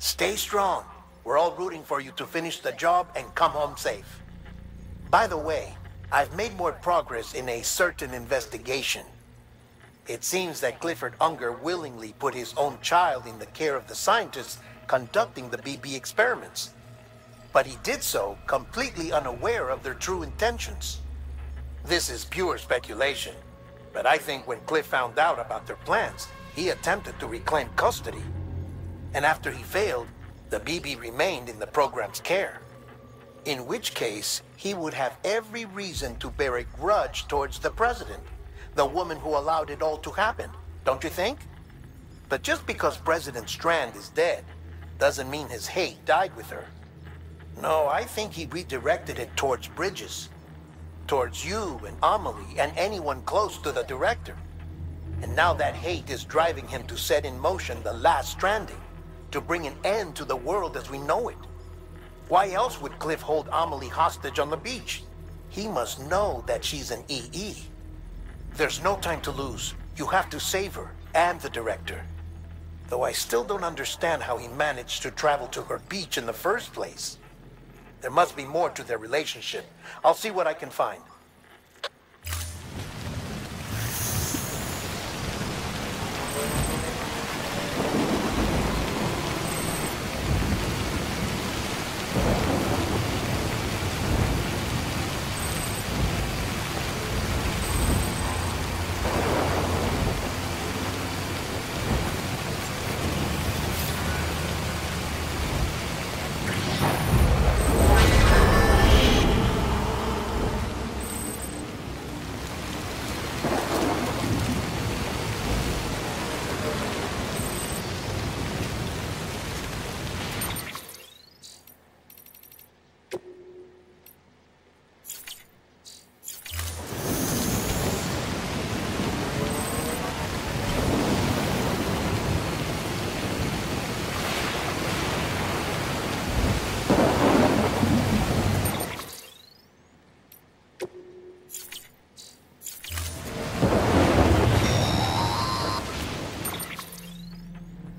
Stay strong. We're all rooting for you to finish the job and come home safe. By the way, I've made more progress in a certain investigation. It seems that Clifford Unger willingly put his own child in the care of the scientists conducting the BB experiments. But he did so completely unaware of their true intentions. This is pure speculation, but I think when Cliff found out about their plans, he attempted to reclaim custody. And after he failed, the BB remained in the program's care. In which case, he would have every reason to bear a grudge towards the president, the woman who allowed it all to happen, don't you think? But just because President Strand is dead, doesn't mean his hate died with her. No, I think he redirected it towards Bridges. Towards you and Amelie and anyone close to the director. And now that hate is driving him to set in motion the last Stranding, to bring an end to the world as we know it. Why else would Cliff hold Amelie hostage on the beach? He must know that she's an EE. There's no time to lose. You have to save her and the director. Though I still don't understand how he managed to travel to her beach in the first place. There must be more to their relationship. I'll see what I can find.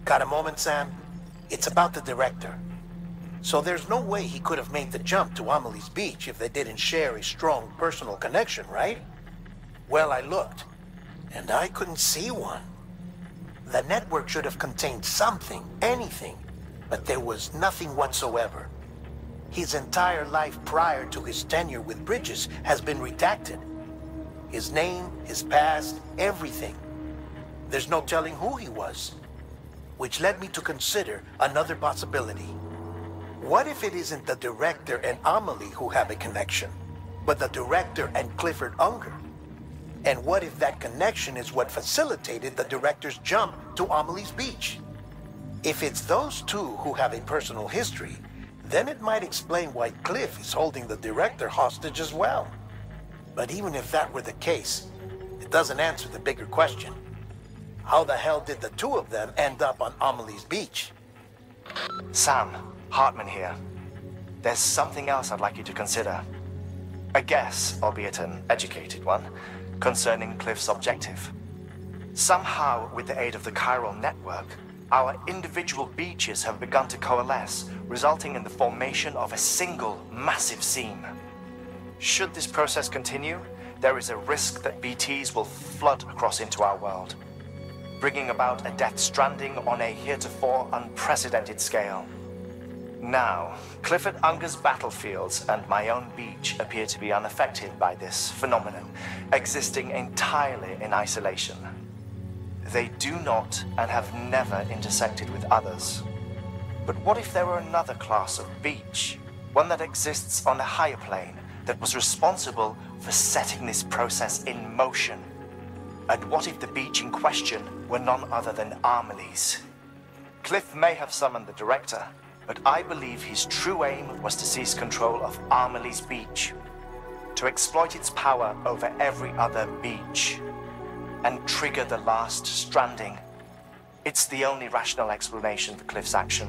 Got a moment, Sam? It's about the director. So there's no way he could have made the jump to Amelie's beach if they didn't share a strong personal connection, right? Well, I looked, and I couldn't see one. The network should have contained something, anything, but there was nothing whatsoever. His entire life prior to his tenure with Bridges has been redacted. His name, his past, everything. There's no telling who he was. Which led me to consider another possibility. What if it isn't the director and Amelie who have a connection, but the director and Clifford Unger? And what if that connection is what facilitated the director's jump to Amelie's beach? If it's those two who have a personal history, then it might explain why Cliff is holding the director hostage as well. But even if that were the case, it doesn't answer the bigger question. How the hell did the two of them end up on Amelie's beach? Sam, Hartman here. There's something else I'd like you to consider. A guess, albeit an educated one, concerning Cliff's objective. Somehow, with the aid of the chiral network, our individual beaches have begun to coalesce, resulting in the formation of a single massive seam. Should this process continue, there is a risk that BTs will flood across into our world, bringing about a death stranding on a heretofore unprecedented scale. Now, Clifford Unger's battlefields and my own beach appear to be unaffected by this phenomenon, existing entirely in isolation. They do not and have never intersected with others. But what if there were another class of beach, one that exists on a higher plane, that was responsible for setting this process in motion? And what if the beach in question were none other than Amelie's? Cliff may have summoned the director, but I believe his true aim was to seize control of Amelie's beach, to exploit its power over every other beach, and trigger the last Stranding. It's the only rational explanation for Cliff's actions.